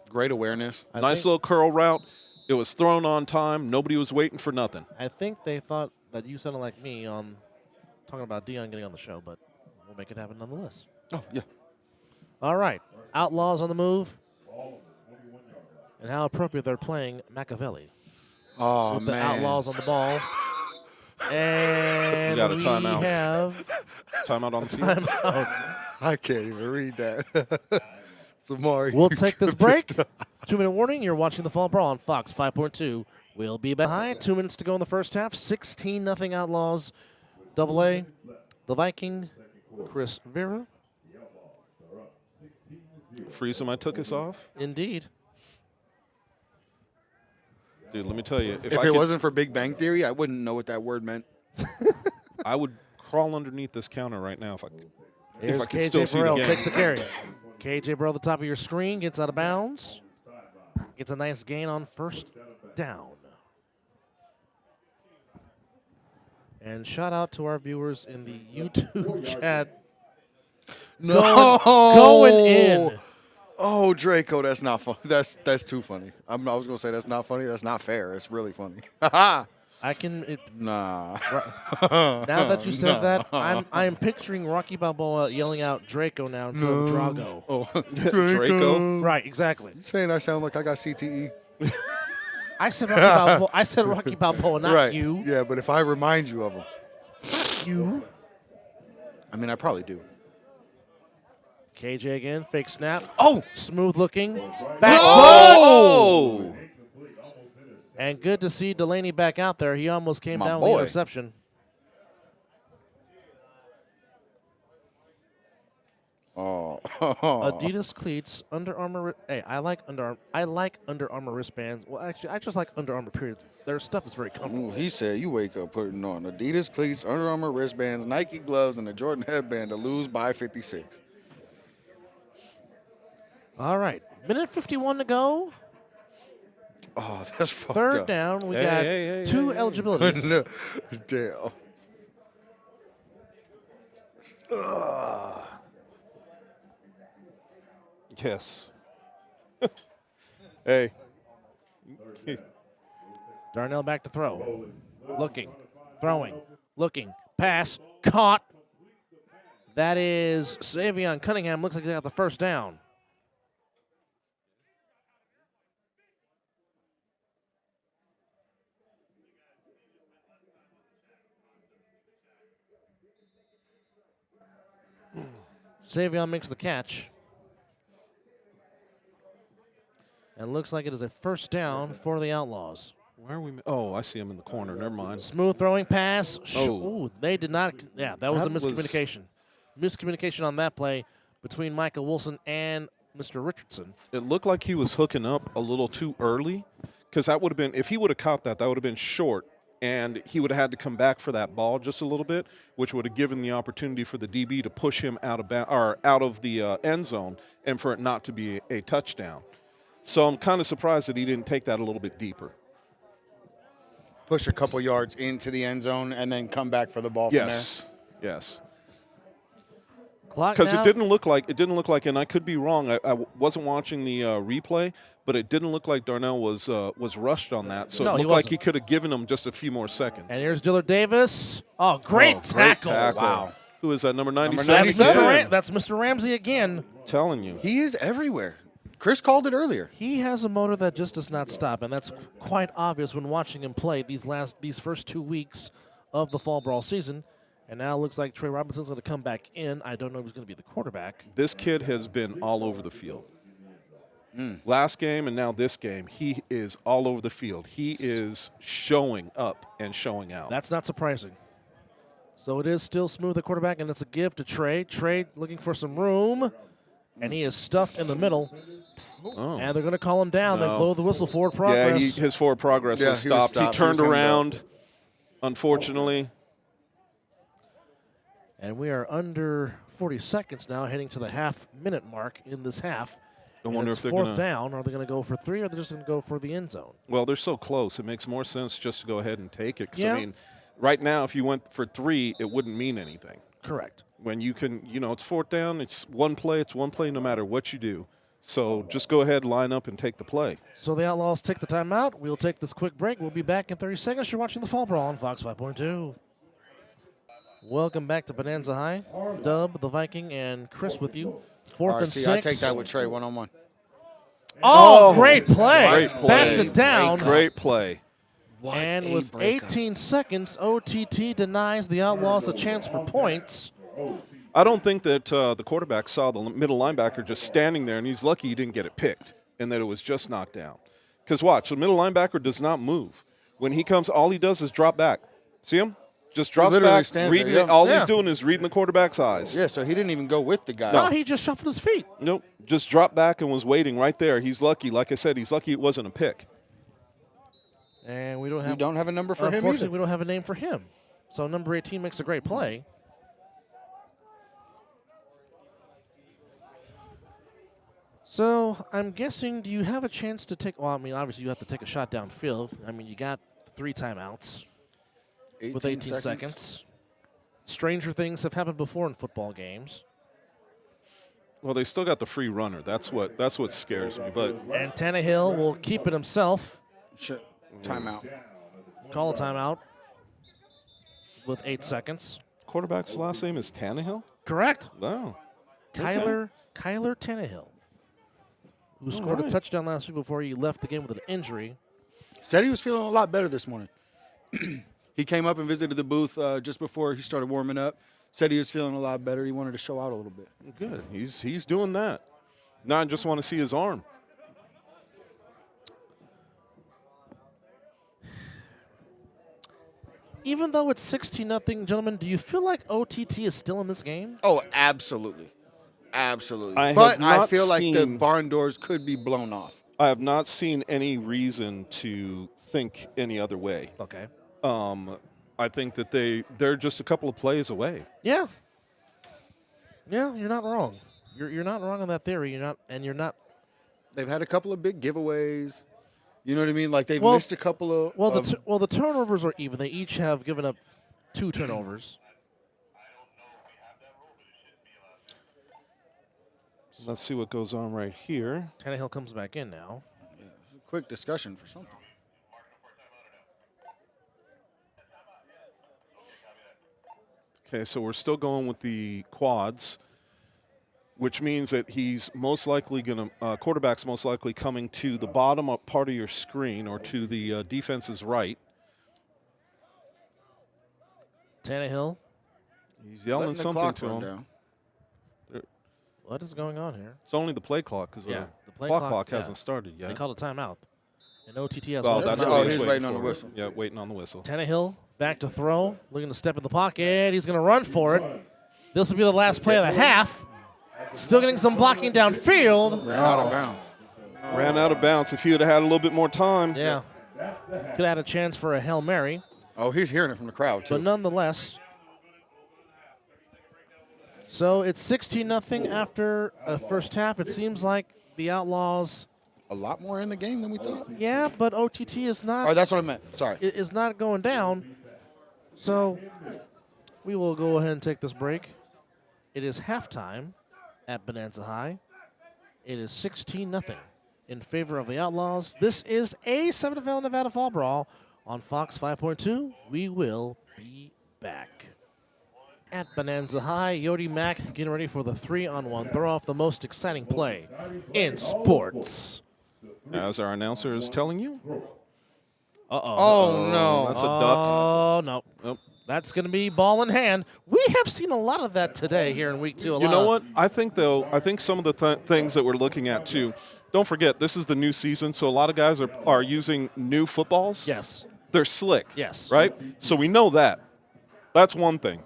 Great awareness. Nice little curl route. It was thrown on time. Nobody was waiting for nothing. I think they thought that you sounded like me on talking about Deion getting on the show, but we'll make it happen nonetheless. Oh, yeah. All right. Outlaws on the move. And how appropriate they're playing Machiavelli. Oh, With the man. Outlaws on the ball. And We got a timeout. have Timeout on the field. timeout. I can't even read that. Samari. We'll take this break. 2-minute warning. You're watching the Fall Brawl on Fox 5.2. We'll be behind. 2 minutes to go in the first half. 16-0 Outlaws. AA. The Viking. Chris Vera. Freezing my took us off. Indeed. Dude, let me tell you. If it wasn't for Big Bang Theory, I wouldn't know what that word meant. I would crawl underneath this counter right now if I could. Here's I could still KJ see the Burrell game. takes the carry. KJ Burrell at the top of your screen gets out of bounds. Gets a nice gain on first down. And shout out to our viewers in the YouTube chat. No. Going in. Oh, Draco, that's not fun. That's too funny. I was going to say that's not funny. That's not fair. It's really funny. I can. Nah. Now that you said that, I'm picturing Rocky Balboa yelling out Draco now instead of Drago. Oh, Draco. Right, exactly. Saying I sound like I got CTE. I said Rocky Balboa. I said Rocky Balboa, not right. you. Yeah, but if I remind you of them. You. I mean, I probably do. KJ again, fake snap. Oh! Smooth looking. Back foot. Oh! And good to see Delaney back out there. He almost came My down with boy. the interception. Oh. Adidas cleats, Under Armour. Hey, I like Under Armour wristbands. Well, actually, I just like Under Armour periods. Their stuff is very comfortable. Ooh, he said you wake up putting on Adidas cleats, Under Armour wristbands, Nike gloves, and a Jordan headband to lose by 56. All right, minute 51 to go. Oh, that's fucked Third up. down. We Hey, got hey, two hey, hey. eligibilities. No. Damn. Yes. Hey. Darnell back to throw. Looking, throwing, looking, pass, caught. That is Savion Cunningham. Looks like he got the first down. Savion makes the catch. And looks like it is a first down for the Outlaws. Where are we? Oh, I see him in the corner. Never mind. Smooth throwing pass. Oh. Ooh, they did not. Yeah, that was a That was- miscommunication. Miscommunication on that play between Michael Wilson and Mr. Richardson. It looked like he was hooking up a little too early, because that would have been, if he would have caught that, that would have been short, and he would have had to come back for that ball just a little bit, which would have given the opportunity for the DB to push him out of the end zone and for it not to be a touchdown. So I'm kind of surprised that he didn't take that a little bit deeper. Push a couple yards into the end zone and then come back for the ball Yes, yes. Clock Because now. it didn't look like, and I could be wrong. I wasn't watching the replay, but it didn't look like Darnell was rushed on that. So No, it he looked like wasn't. he could have given him just a few more seconds. And here's Dillard Davis. Oh, great tackle. Wow. Who is that? Number 97. That's 97. That's Mr. Ramsey again. Telling you. there. He is everywhere. Chris called it earlier. He has a motor that just does not stop, and that's quite obvious when watching him play these first 2 weeks of the fall brawl season. And now it looks like Trey Robinson's going to come back in. I don't know if he's going to be the quarterback. This kid has been all over the field. Last game and now this game, he is all over the field. He is showing up and showing out. That's not surprising. So it is still Smooth at quarterback, and it's a give to Trey. Trey looking for some room, and he is stuffed in the middle. Oh. And they're going to call him down. They No. blow the whistle forward Yeah, progress. his forward progress Yeah, was he was stopped. He stopped. He turned was hanging around, unfortunately. And we are under 40 seconds now, heading to the half-minute mark in this half. I And wonder it's if they're fourth going to. down. Are they going to go for 3, or are they just going to go for the end zone? Well, they're so close. It makes more sense just to go ahead and take it. 'Cause, Yeah. I mean, right now, if you went for 3, it wouldn't mean anything. Correct. When you can, it's fourth down, it's one play no matter what you do. So just go ahead, line up, and take the play. So the Outlaws take the timeout. We'll take this quick break. We'll be back in 30 seconds. You're watching the Fall Brawl on Fox 5.2. Welcome back to Bonanza High. Dub, the Viking, and Chris with you. Fourth and RC, 6. I take that with Trey one-on-one. Oh, great play. Great play. Bats it down. Great play. What And a with breakup. 18 seconds, OTT denies the Outlaws a chance for points. I don't think that the quarterback saw the middle linebacker just standing there, and he's lucky he didn't get it picked and that it was just knocked down. Because watch, the middle linebacker does not move. When he comes, all he does is drop back. See him? Just drops literally back, stands reading there, it. yeah. All Yeah. he's doing is reading the quarterback's eyes. Yeah, so he didn't even go with the guy. No, he just shuffled his feet. Nope, just dropped back and was waiting right there. He's lucky. Like I said, he's lucky it wasn't a pick. And we don't We have, don't have a number for him unfortunately, either. we don't have a name for him. So number 18 makes a great play. So I'm guessing, do you have a chance to take, well, I mean, obviously you have to take a shot downfield. I mean, you got 3 timeouts with 18 seconds. Stranger things have happened before in football games. Well, they still got the free runner. That's what scares me. But And Tannehill will keep it himself. Timeout. Call a timeout with 8 seconds. quarterback's last name is Tannehill? Correct. Wow. Kyler Tannehill, who scored a right. touchdown last week before he left the game with an injury. Said he was feeling a lot better this morning. He came up and visited the booth just before he started warming up. Said he was feeling a lot better. He wanted to show out a little bit. Good. He's doing that. Now I just want to see his arm. Even though it's 16-0, gentlemen, do you feel like OTT is still in this game? Oh, absolutely. Absolutely. I have But I not feel like the seen- barn doors could be blown off. I have not seen any reason to think any other way. Okay. I think that they're just a couple of plays away. Yeah. Yeah, you're not wrong. You're not wrong on that theory. You're not. They've had a couple of big giveaways. You know what I mean? Like they've Well- missed a couple of. The turnovers are even. They each have given up 2 turnovers. Let's see what goes on right here. Tannehill comes back in now. Yeah, quick discussion for something. Okay, so we're still going with the quads, which means that he's most likely going to, quarterback's most likely coming to the bottom up part of your screen or to the defense's right. Tannehill. He's yelling Letting the something clock to run him. down. What is going on here? It's only the play clock because Yeah, the play clock clock, yeah. hasn't started yet. They called a timeout. And OTT has Oh, one that's timeout. what he's he's waiting on the for. whistle. Yeah, waiting on the whistle. Tannehill back to throw, looking to step in the pocket. He's going to run for it. This will be the last play of the half. Still getting some blocking downfield. Ran out of bounds. Ran out of bounds. If he would have had a little bit more time. Yeah. Could have had a chance for a Hail Mary. Oh, he's hearing it from the crowd, too. But nonetheless. So it's 16-0 after a first half. It seems like the Outlaws. A lot more in the game than we thought. Yeah, but OTT is not. Oh, that's what I meant. Sorry. Is not going down. So we will go ahead and take this break. It is halftime at Bonanza High. It is 16-0 in favor of the Outlaws. This is A7FL Nevada Fall Brawl on Fox 5.2. We will be back. At Bonanza High, Yodi Mack getting ready for the 3-on-1 throw-off, the most exciting play in sports. As our announcer is telling you. Oh, no. That's a duck. Oh, no. Nope. That's going to be ball in hand. We have seen a lot of that today here in week 2. You know what? I think, though, some of the things that we're looking at, too, don't forget, this is the new season, so a lot of guys are using new footballs. Yes. They're slick. Yes. Right? So we know that. That's one thing.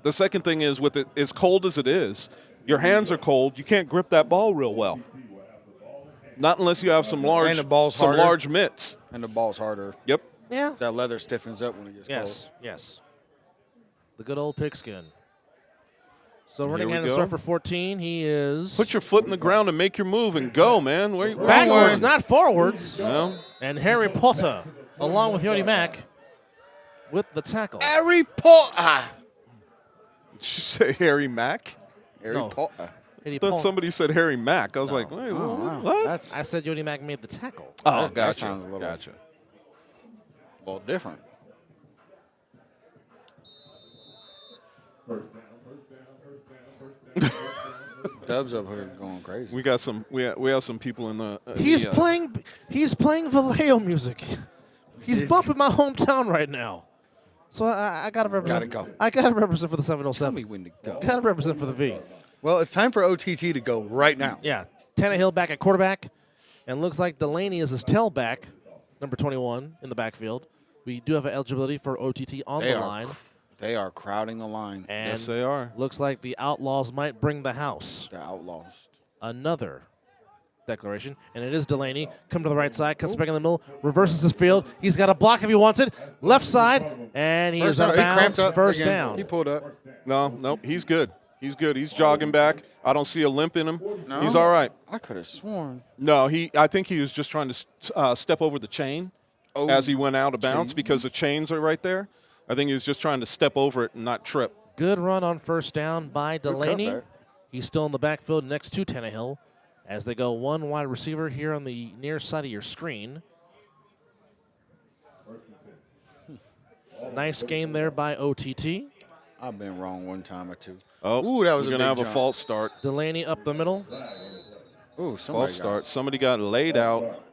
The second thing is, with it as cold as it is, your hands are cold. You can't grip that ball real well. Not unless you have some large, And the ball's harder. large mitts. And the ball's harder. Yep. Yeah. That leather stiffens up when it gets Yes. Yes. The good old pigskin. So running we hand and go. start for 14. He is Put your foot in the ground and make your move and go, man. Where you backwards, not forwards. No. And Harry Potter, along with Yodi Mack, with the tackle. cold. Harry Potter. Did you say Harry Mack? Harry No. Potter. Harry I thought Potter. somebody said Harry Mack. I was like, wait, Oh, wow. what? That's I said Yodi Mack made the tackle. Oh, that gotcha. sounds a little- Gotcha. a little different. Dubs up here going crazy. We got some. We have some people in the. He's the, playing. He's playing Vallejo music. He's bumping my hometown right now. So I gotta represent. Gotta go. I gotta represent for the Tell me 707. when to go. Gotta represent for the V. Well, it's time for OTT to go right now. Yeah, Tannehill back at quarterback, and looks like Delaney is his tailback, number 21 in the backfield. We do have an eligibility for OTT on the line, They are crowding the line. and Yes, they are. looks like the Outlaws might bring the house. The Outlaws. Another declaration, and it is Delaney. Come to the right side, cuts back in the middle, reverses his field. He's got a block if he wants it. Left side, and he is out of He cramped bounds. up First again. down. He pulled up. No, he's good. He's good. He's jogging back. I don't see a limp in him. No? He's all right. I could have sworn. No, I think he was just trying to step over the chain as he went out of bounds because the chains are right there. I think he was just trying to step over it and not trip. Good run on first down by Delaney. cutback. He's still in the backfield next to Tannehill as they go one wide receiver here on the near side of your screen. Nice game there by OTT. I've been wrong one time or two. Oh, Ooh, that was we're a gonna big have jump. a false start. Delaney up the middle. Ooh, False somebody start. Somebody got laid out.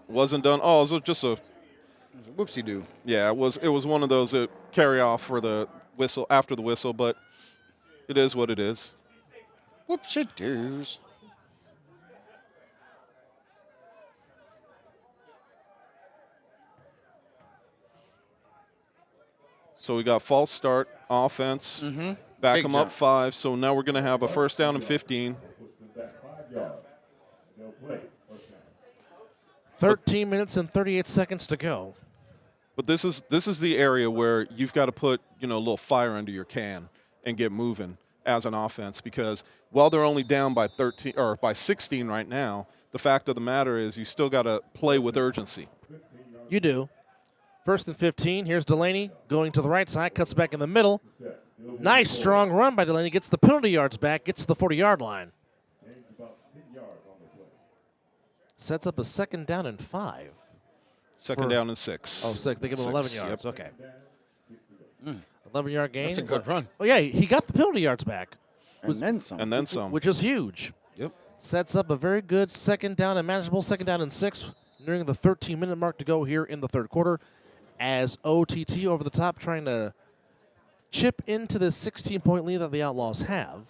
Wasn't done. Oh, it was just a. Whoopsie doo. Yeah, it was one of those that carry off for the whistle after the whistle, but it is what it is. Whoopsie doos. So we got false start, offense, back Big them jump. up 5. So now we're going to have a first down and 15. 13 minutes and 38 seconds to go. But this is the area where you've got to put a little fire under your can and get moving as an offense, because while they're only down by 13 or by 16 right now, the fact of the matter is you still got to play with urgency. You do. First and 15. Here's Delaney going to the right side, cuts back in the middle. Nice strong run by Delaney. Gets the penalty yards back, gets to the 40-yard line. Sets up a 2nd down and 5. Second down and 6. Oh, 6. They give him 11 yards. Yep. Okay. 11-yard gain. That's a good run. Oh, yeah, he got the penalty yards back, And then some. And then some. which is huge. Yep. Sets up a very good 2nd down and manageable 2nd down and 6 nearing the 13-minute mark to go here in the 3rd quarter as OTT over the top trying to chip into this 16-point lead that the Outlaws have.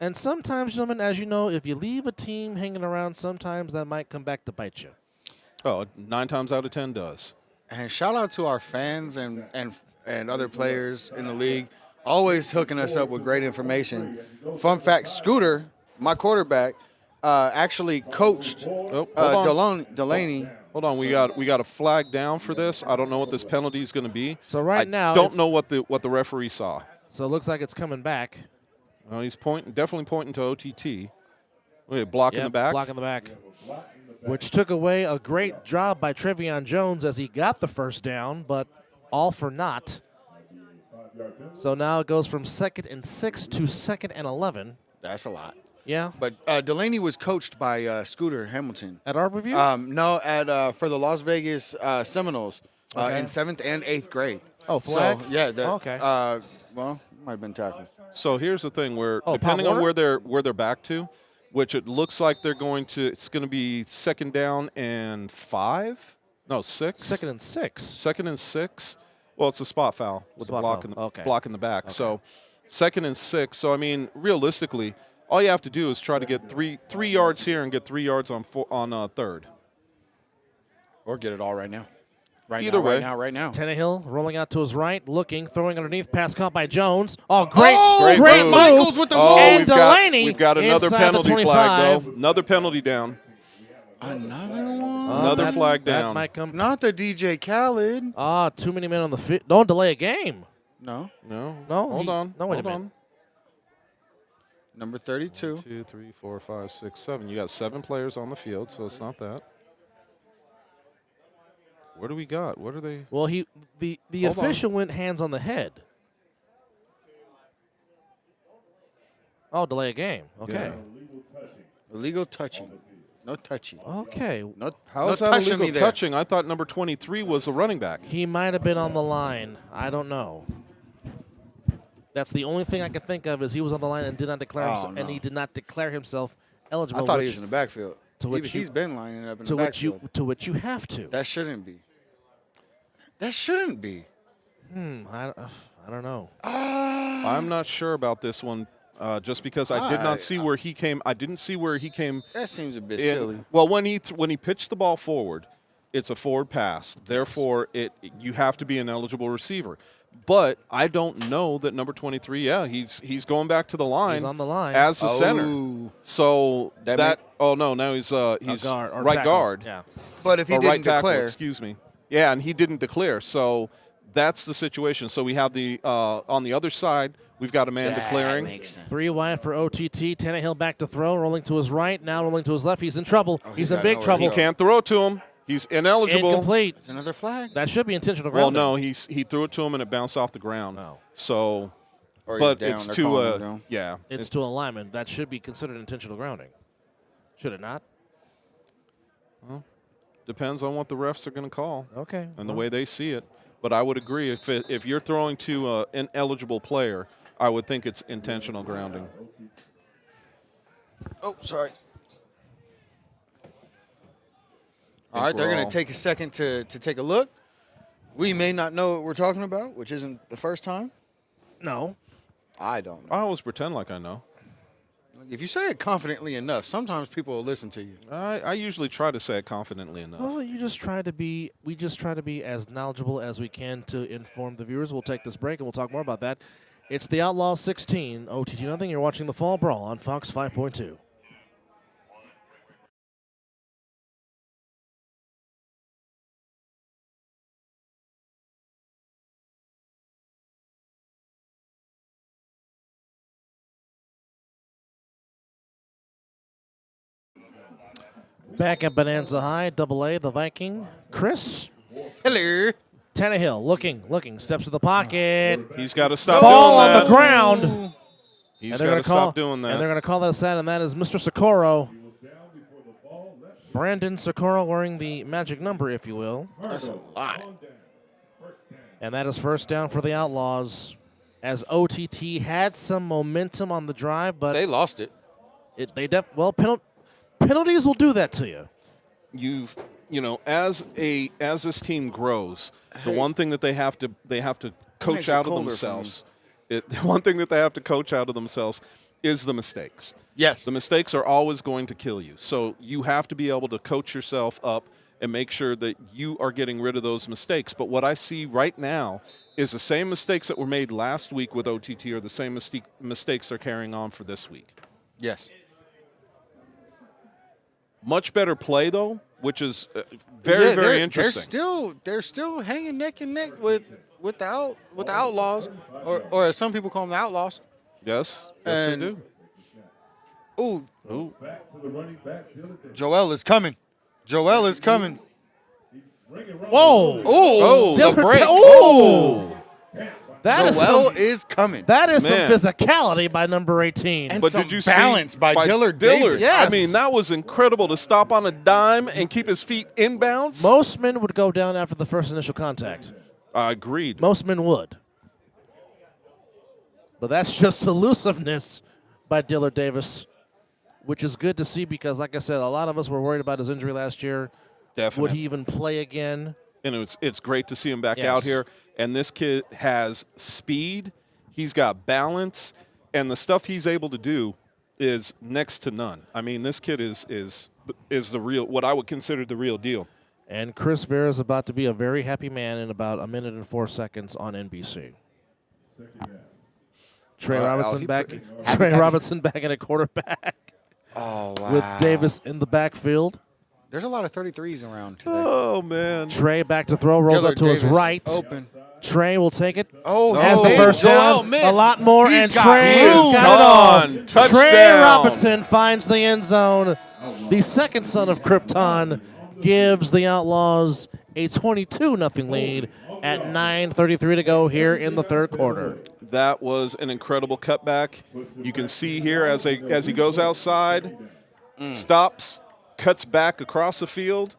And sometimes, gentlemen, as you know, if you leave a team hanging around, sometimes that might come back to bite you. Oh, 9 times out of 10 does. And shout out to our fans and other players in the league, always hooking us up with great information. Fun fact: Scooter, my quarterback, actually coached Oh, hold on. Delaney. Hold on, we got a flag down for this. I don't know what this penalty is going to be. So right now, don't know what the referee saw. So it looks like it's coming back. Well, he's definitely pointing to OTT. Wait, blocking the back. Blocking the back. Which took away a great job by Trevion Jones as he got the 1st down, but all for naught. So now it goes from 2nd and 6 to 2nd and 11. That's a lot. Yeah. But Delaney was coached by Scooter Hamilton. At our review? No, for the Las Vegas Seminoles in 7th and 8th grade. Oh, flag? So, yeah. Okay. Well, might have been tackled. So here's the thing: where Oh, depending Pop on Warner? where they're back to, which it looks like it's going to be 2nd down and 5. No, 6. 2nd and 6. 2nd and 6. Well, it's a spot foul with Spot the block foul. in the Okay. block in the back. So 2nd and 6. So I mean, realistically, all you have to do is try to get three yards here and get 3 yards on 3rd. Or get it all right now. Either way. Right now. Tannehill rolling out to his right, looking, throwing underneath, pass caught by Jones. Oh, great Great move. move. with the Oh, And we've Delaney got another inside penalty the flag 25. though. Another penalty down. Another one. Another that- flag That down. might come. Not the DJ Khaled. Too many men on the field. Don't delay a game. No. No. No, Hold on. no, wait a Hold minute. on. Number 32. 2, 3, 4, 5, 6, 7. You got 7 players on the field, so it's not that. What do we got? What are they? Well, the Hold on. official went hands on the head. Oh, delay a game. Okay. Illegal touching. No touchy. Okay. No, How no is that touching illegal me there. touching? I thought number 23 was the running back. He might have been on the line. I don't know. That's the only thing I can think of is he was on the line and did not declare himself, no. and he did not declare himself eligible. I thought he which- was in the backfield. to which He's you- been lining up in to the which backfield. to which you have to. That shouldn't be. That shouldn't be. I don't know. I'm not sure about this one, just because I did not see where he came. I didn't see where he came. That seems a bit in. silly. Well, when he pitched the ball forward, it's a forward pass. Therefore, you have to be an eligible receiver. But I don't know that number 23. Yeah, he's going back to the line. He's on the line. as the center. So That oh no, now he's guard, or right tackle. guard. Yeah. But if he Or didn't right tackle, declare, excuse me. Yeah, and he didn't declare. So that's the situation. So we have the on the other side, we've got a man declaring. makes sense. 3 wide for OTT. Tannehill back to throw, rolling to his right, now rolling to his left. He's in trouble. He's in got big nowhere to trouble. go. Can't throw it to him. He's ineligible. Incomplete. It's another flag. That should be intentional Well, grounding. no, he threw it to him and it bounced off the ground. Oh. So, Or but he's down. it's They're to calling him down. yeah. It's to alignment. That should be considered intentional grounding. Should it not? Depends on what the refs are going to call Okay. and the way they see it. But I would agree if you're throwing to an eligible player, I would think it's intentional grounding. Oh, sorry. All right, they're we're going all- to take a second to take a look. We may not know what we're talking about, which isn't the first time. No. I don't know. I always pretend like I know. If you say it confidently enough, sometimes people will listen to you. I usually try to say it confidently enough. Well, we just try to be as knowledgeable as we can to inform the viewers. We'll take this break and we'll talk more about that. It's the Outlaws 16, OTT nothing. You're watching the Fall Brawl on Fox 5.2. Back at Bonanza High, AA, the Viking, Chris Hello. Tannehill looking, steps to the pocket. He's got to stop Ball doing on that. the ground. He's And they're got gonna to call stop doing that. And they're going to call that a set, and that is Mr. Socorro. Brandon Socorro wearing the magic number, if you will. That's a lot. And that is first down for the Outlaws, as OTT had some momentum on the drive, but They lost it. penalties will do that to you. As this team grows, the one thing that they have to coach Makes it out of colder for themselves. The one thing that they have to coach out of themselves is the mistakes. Yes. The mistakes are always going to kill you. So you have to be able to coach yourself up and make sure that you are getting rid of those mistakes. But what I see right now is the same mistakes that were made last week with OTT are the same mistakes they're carrying on for this week. Yes. Much better play, though, which is very interesting. They're still hanging neck and neck with the Outlaws, or as some people call them, the Outlaws. Yes, And- they do. Ooh, Back to the running back. Dylan Joel is coming. Joel is coming. Whoa! Oh, the Dylan- brakes. Oh! That is Joel some, is coming. that is Man. some physicality by number 18. And But some did you balance see by Dillard Davis. Yes. I mean, that was incredible to stop on a dime and keep his feet inbounds. Most men would go down after the first initial contact. Agreed. Most men would. But that's just elusiveness by Dillard Davis, which is good to see because, like I said, a lot of us were worried about his injury last year. Definitely. Would he even play again? And it's great to see him back Yes. out here. And this kid has speed. He's got balance, and the stuff he's able to do is next to none. I mean, this kid is the real, what I would consider the real deal. And Chris Vera is about to be a very happy man in about 1 minute and 4 seconds on NBC. Trey Robinson he back. put- Trey Robinson back at a quarterback Oh, wow. with Davis in the backfield. There's a lot of 33s around today. Oh, man. Trey back to throw, rolls Dillard up to his Davis right. Open. Trey will take it. Oh, Has the hey, first Joel down. missed. A lot more, He's and got Trey room. got Gone. it all. Touchdown. Trey Robinson finds the end zone. The second son of Krypton gives the Outlaws a 22-0 lead at 9:33 to go here in the third quarter. That was an incredible cutback. You can see here as he goes outside, stops, cuts back across the field,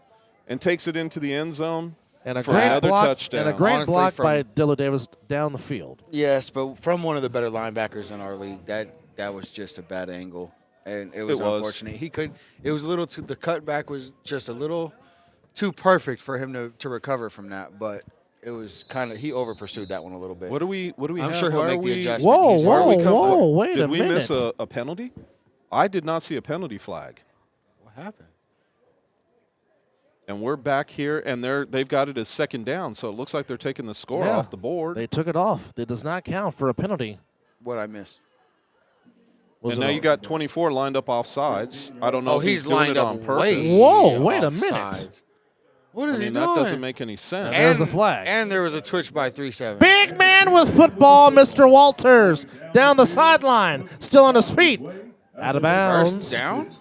and takes it into the end zone And a for great another block, touchdown. And a great Honestly, block from- by Dillard Davis down the field. Yes, but from one of the better linebackers in our league, that was just a bad angle, and it was unfortunate. He could. It was a little too. The cutback was just a little too perfect for him to recover from that, but it was kind of he over pursued that one a little bit. What do we I'm have? sure he'll Why make are the we- adjustment. Whoa, He's whoa, already come- whoa! Wait Did a we minute. miss a penalty? I did not see a penalty flag. What happened? And we're back here, and they've got it as second down, so it looks like they're taking the score Yeah. off the board. They took it off. It does not count for a penalty. What I missed? Was and it now a- you got 24 lined up off sides. I don't know if he's doing lined it up on purpose. way Whoa, wait a off minute. sides. What is I he mean, doing? that doesn't make any sense. There's a flag. And there was a twitch by 3-7. Big man with football, Mr. Walters, down the sideline, still on his feet, out of bounds. First down?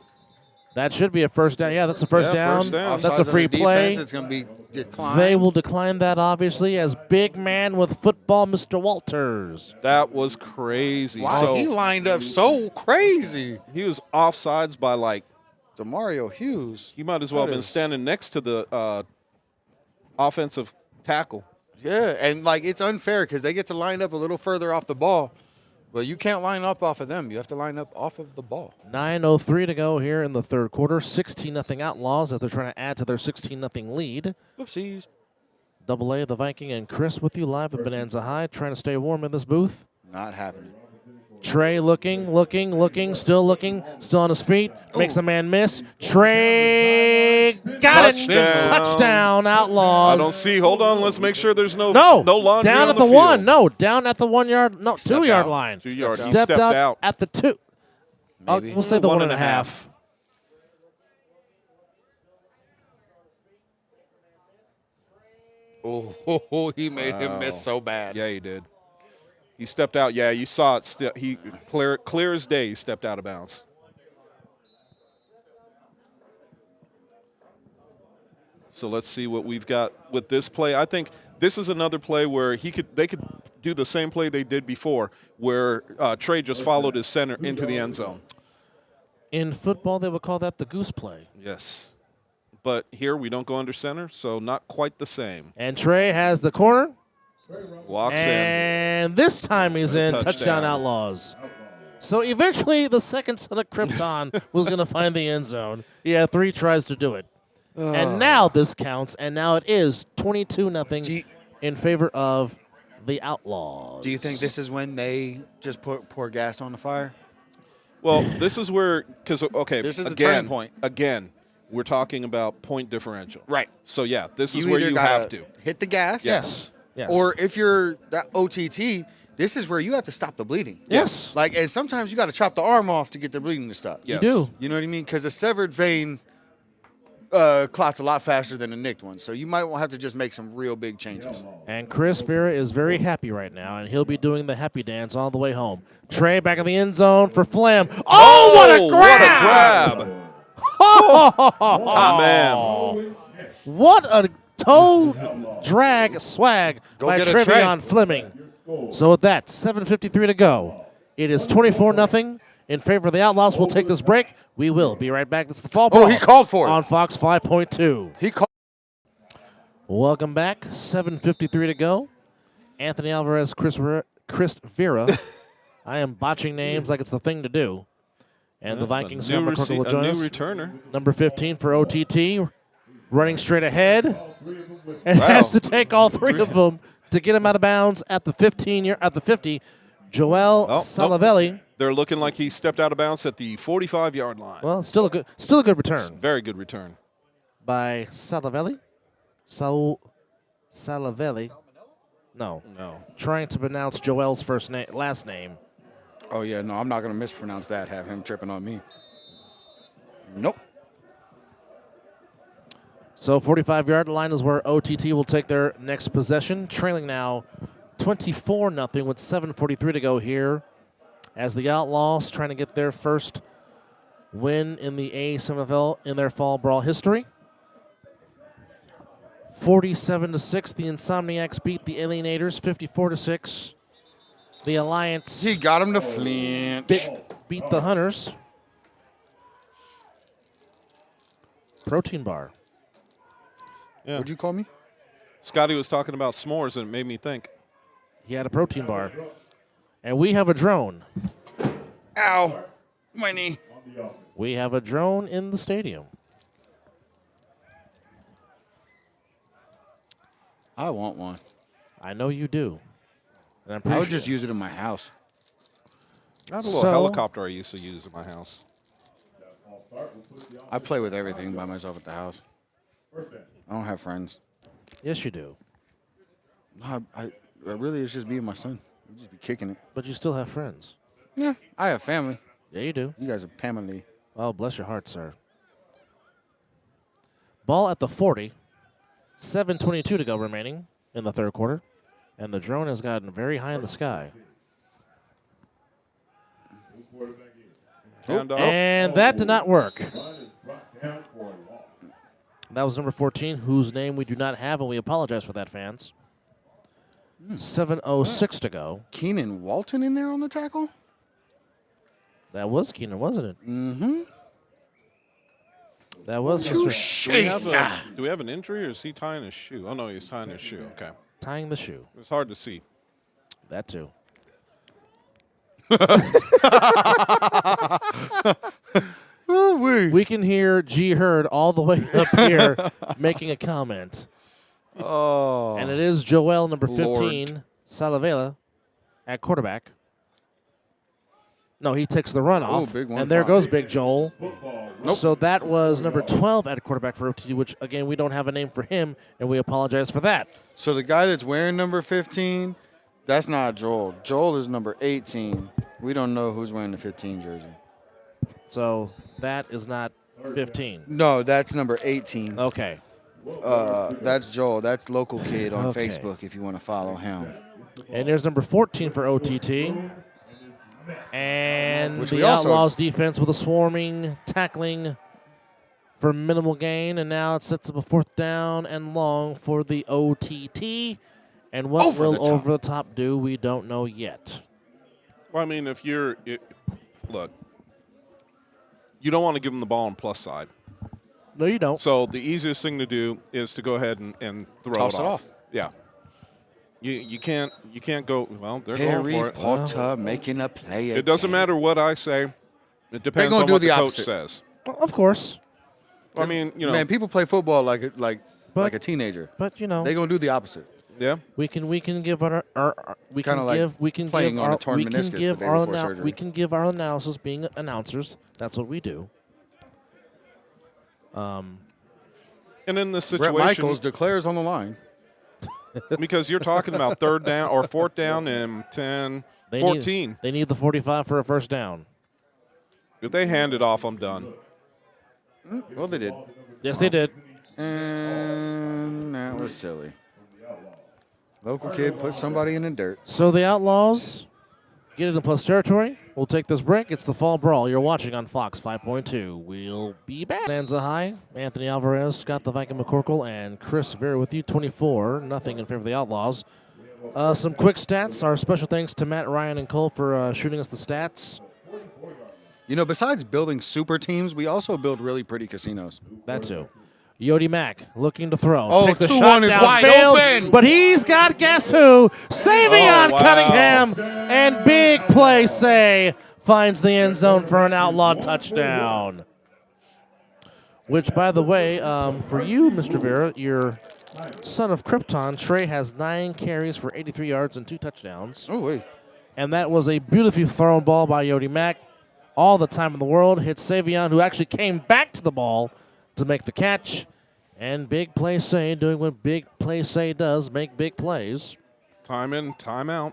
That should be a first down. Yeah, that's a first Yeah, down. first down. That's a Offsides free on the play. defense, it's going to be declined. They will decline that, obviously, as big man with football, Mr. Walters. That was crazy. Wow, So he lined up so crazy. he was offsides by like, DeMario Hughes. he might as well have That been is- standing next to the offensive tackle. Yeah, and like it's unfair because they get to line up a little further off the ball, but you can't line up off of them. You have to line up off of the ball. 9:03 to go here in the third quarter. 16-0 Outlaws as they're trying to add to their 16-0 lead. Oopsies. Double A, the Viking, and Chris with you live at Bonanza High, trying to stay warm in this booth. Not happening. Trey looking, still on his feet, makes a man miss. Trey got it. Touchdown. Touchdown, Outlaws. I don't see. Hold on. Let's make sure there's no No, laundry down on at the the field. 1. No, down at the 1 yard, no, 2 yard out. line. 2 yards. He Stepped stepped out. at the 2. Maybe. We'll say the 1.5. 1.5. Oh, he made him miss so bad. Yeah, he did. He stepped out. Yeah, you saw it. He clear as day. He stepped out of bounds. So let's see what we've got with this play. I think This is another play where they could do the same play they did before, where Trey just followed his center into the end zone. In football, they would call that the goose play. Yes. But here we don't go under center, so not quite the same. And Trey has the corner. Walks in. And this time he's in. Touchdown Outlaws. So eventually the second son of Krypton was going to find the end zone. He had 3 tries to do it. And now this counts, and now it is 22-0 in favor of the Outlaws. Do you think this is when they just pour gas on the fire? Well, this is where, because, okay, this is the turning point. Again, we're talking about point differential. Right. So, yeah, this is where you have to. Hit the gas. Yes. Or if you're that OTT, this is where you have to stop the bleeding. Yes. Like, and sometimes you got to chop the arm off to get the bleeding to stop. Yes. You do. You know what I mean? Because a severed vein clots a lot faster than a nicked one. So you might have to just make some real big changes. And Chris Vera is very happy right now, and he'll be doing the happy dance all the way home. Trey back in the end zone for Flam. Oh, what a grab! What a grab! Top man. What a toe drag swag by get a Trey. Trevion Fleming. So with that, 7:53 to go. It is 24-0 in favor of the Outlaws. We'll take this break. We will be right back. It's the Fall Brawl. Oh, he called for it. On Fox 5.2. He called. Welcome back. 7:53 to go. Anthony Alvarez, Chris Vera. I am botching names like it's the thing to do. And the Vikings Scott McCorkle will join us. Returner. Number 15 for OTT, running straight ahead, and has to take all 3 of them to get him out of bounds at the 50. Joel Salavelli. They're looking like he stepped out of bounds at the 45-yard line. Well, still a good return Very good return. by Salavelli. Salavelli. No. Trying to pronounce Joel's last name. Oh, yeah, no, I'm not going to mispronounce that, have him tripping on me. Nope. So 45-yard line is where OTT will take their next possession, trailing now 24-0 with 7:43 to go here as the Outlaws trying to get their first win in the A7FL in their fall brawl history. 47-6, the Insomniacs beat the Alienators. 54-6, the Alliance He got him to flinch. beat the Hunters. Protein bar. Yeah. What'd you call me? Scotty was talking about s'mores, and it made me think. He had a protein bar. And we have a drone. Ow. My knee. We have a drone in the stadium. I want one. I know you do. And I'm pretty I would sure. just use it in my house. I have a little So- helicopter I used to use in my house. I play with everything by myself at the house. I don't have friends. Yes, you do. No, I really, it's just me and my son. We just be kicking it. But you still have friends. Yeah, I have family. Yeah, you do. You guys are family. Oh, bless your heart, sir. Ball at the 40. 7:22 to go remaining in the third quarter. And the drone has gotten very high in the sky. Hand off. And that did not work. That was number 14, whose name we do not have, and we apologize for that, fans. 7:06 to go. Keenan Walton in there on the tackle? That was Keenan, wasn't it? Mm-hmm. That was Mr. Do we have an injury, or is he tying his shoe? Oh, no, he's tying his shoe. Okay. Tying the shoe. It's hard to see. That too. We can hear G Hurd all the way up here making a comment. Oh. And it is Joel, number 15, Lord. Salavela, at quarterback. No, he takes the run off. big one. And there Five. goes Big Joel. Nope. So that was number 12 at quarterback for OTT, which, again, we don't have a name for him, and we apologize for that. So the guy that's wearing number 15, that's not Joel. Joel is number 18. We don't know who's wearing the 15 jersey. So that is not 15. No, that's number 18. Okay. That's Joel. That's local kid on Okay. Facebook if you want to follow him. And there's number 14 for OTT. And Which the we also- Outlaws defense with a swarming, tackling for minimal gain, and now it sets up a 4th down and long for the OTT. And what Over will the top. over the top do, we don't know yet. Well, I mean, look, you don't want to give them the ball on plus side. No, you don't. So the easiest thing to do is to go ahead and throw Toss it it off. off. Yeah. You can't go. Well, they're Harry going for it. Potter making a play. It doesn't matter what I say. It depends gonna on do what the the coach opposite. says. Well, of course. I mean, Man, people play football like a teenager. But, They're gonna do the opposite. yeah. we can give our we Kinda can like give we can playing give on a our torn we can meniscus the give day our before surgery. we can give our analysis being announcers. That's what we do. And in this Brett situation, Michaels declares on the line. because you're talking about 3rd down or 4th down and 10, They 14. They need the 45 for a 1st down. If they hand it off, I'm done. Well, they did. Yes, they did. And that was silly. Local kid put somebody in the dirt. So the Outlaws get into plus territory. We'll take this break. It's the Fall Brawl. You're watching on Fox 5.2. We'll be back. Nanza High, Anthony Alvarez, Scott the Viking McCorkle, and Chris Vera with you. 24-0 in favor of the Outlaws. Some quick stats. Our special thanks to Matt, Ryan, and Cole for shooting us the stats. You know, besides building super teams, we also build really pretty casinos. That too. Yodi Mack looking to throw. Oh, Takes a 2-1 shot is wide downfield, open. But he's got guess who? Savion Oh, wow. Cunningham. And big play say finds the end zone for an Outlaw touchdown. Which, by the way, for you, Mr. Vera, your son of Krypton, Trey has 9 carries for 83 yards and 2 touchdowns. Oh, wait. And that was a beautifully thrown ball by Yodi Mack. All the time in the world. Hit Savion, who actually came back to the ball to make the catch. And big play say doing what big play say does, make big plays. Time in, time out.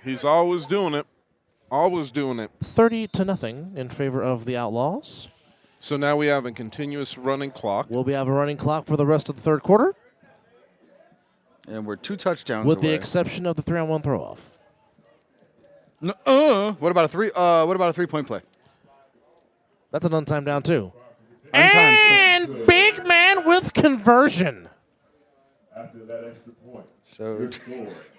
He's always doing it. Always doing it. 30-0 in favor of the Outlaws. So now we have a continuous running clock. We'll have a running clock for the rest of the 3rd quarter, And we're 2 touchdowns with away. the exception of the 3-on-1 throw-off. What about a 3-point play? That's an untimed down, too. Untimed. And big man with conversion. After that extra point, So,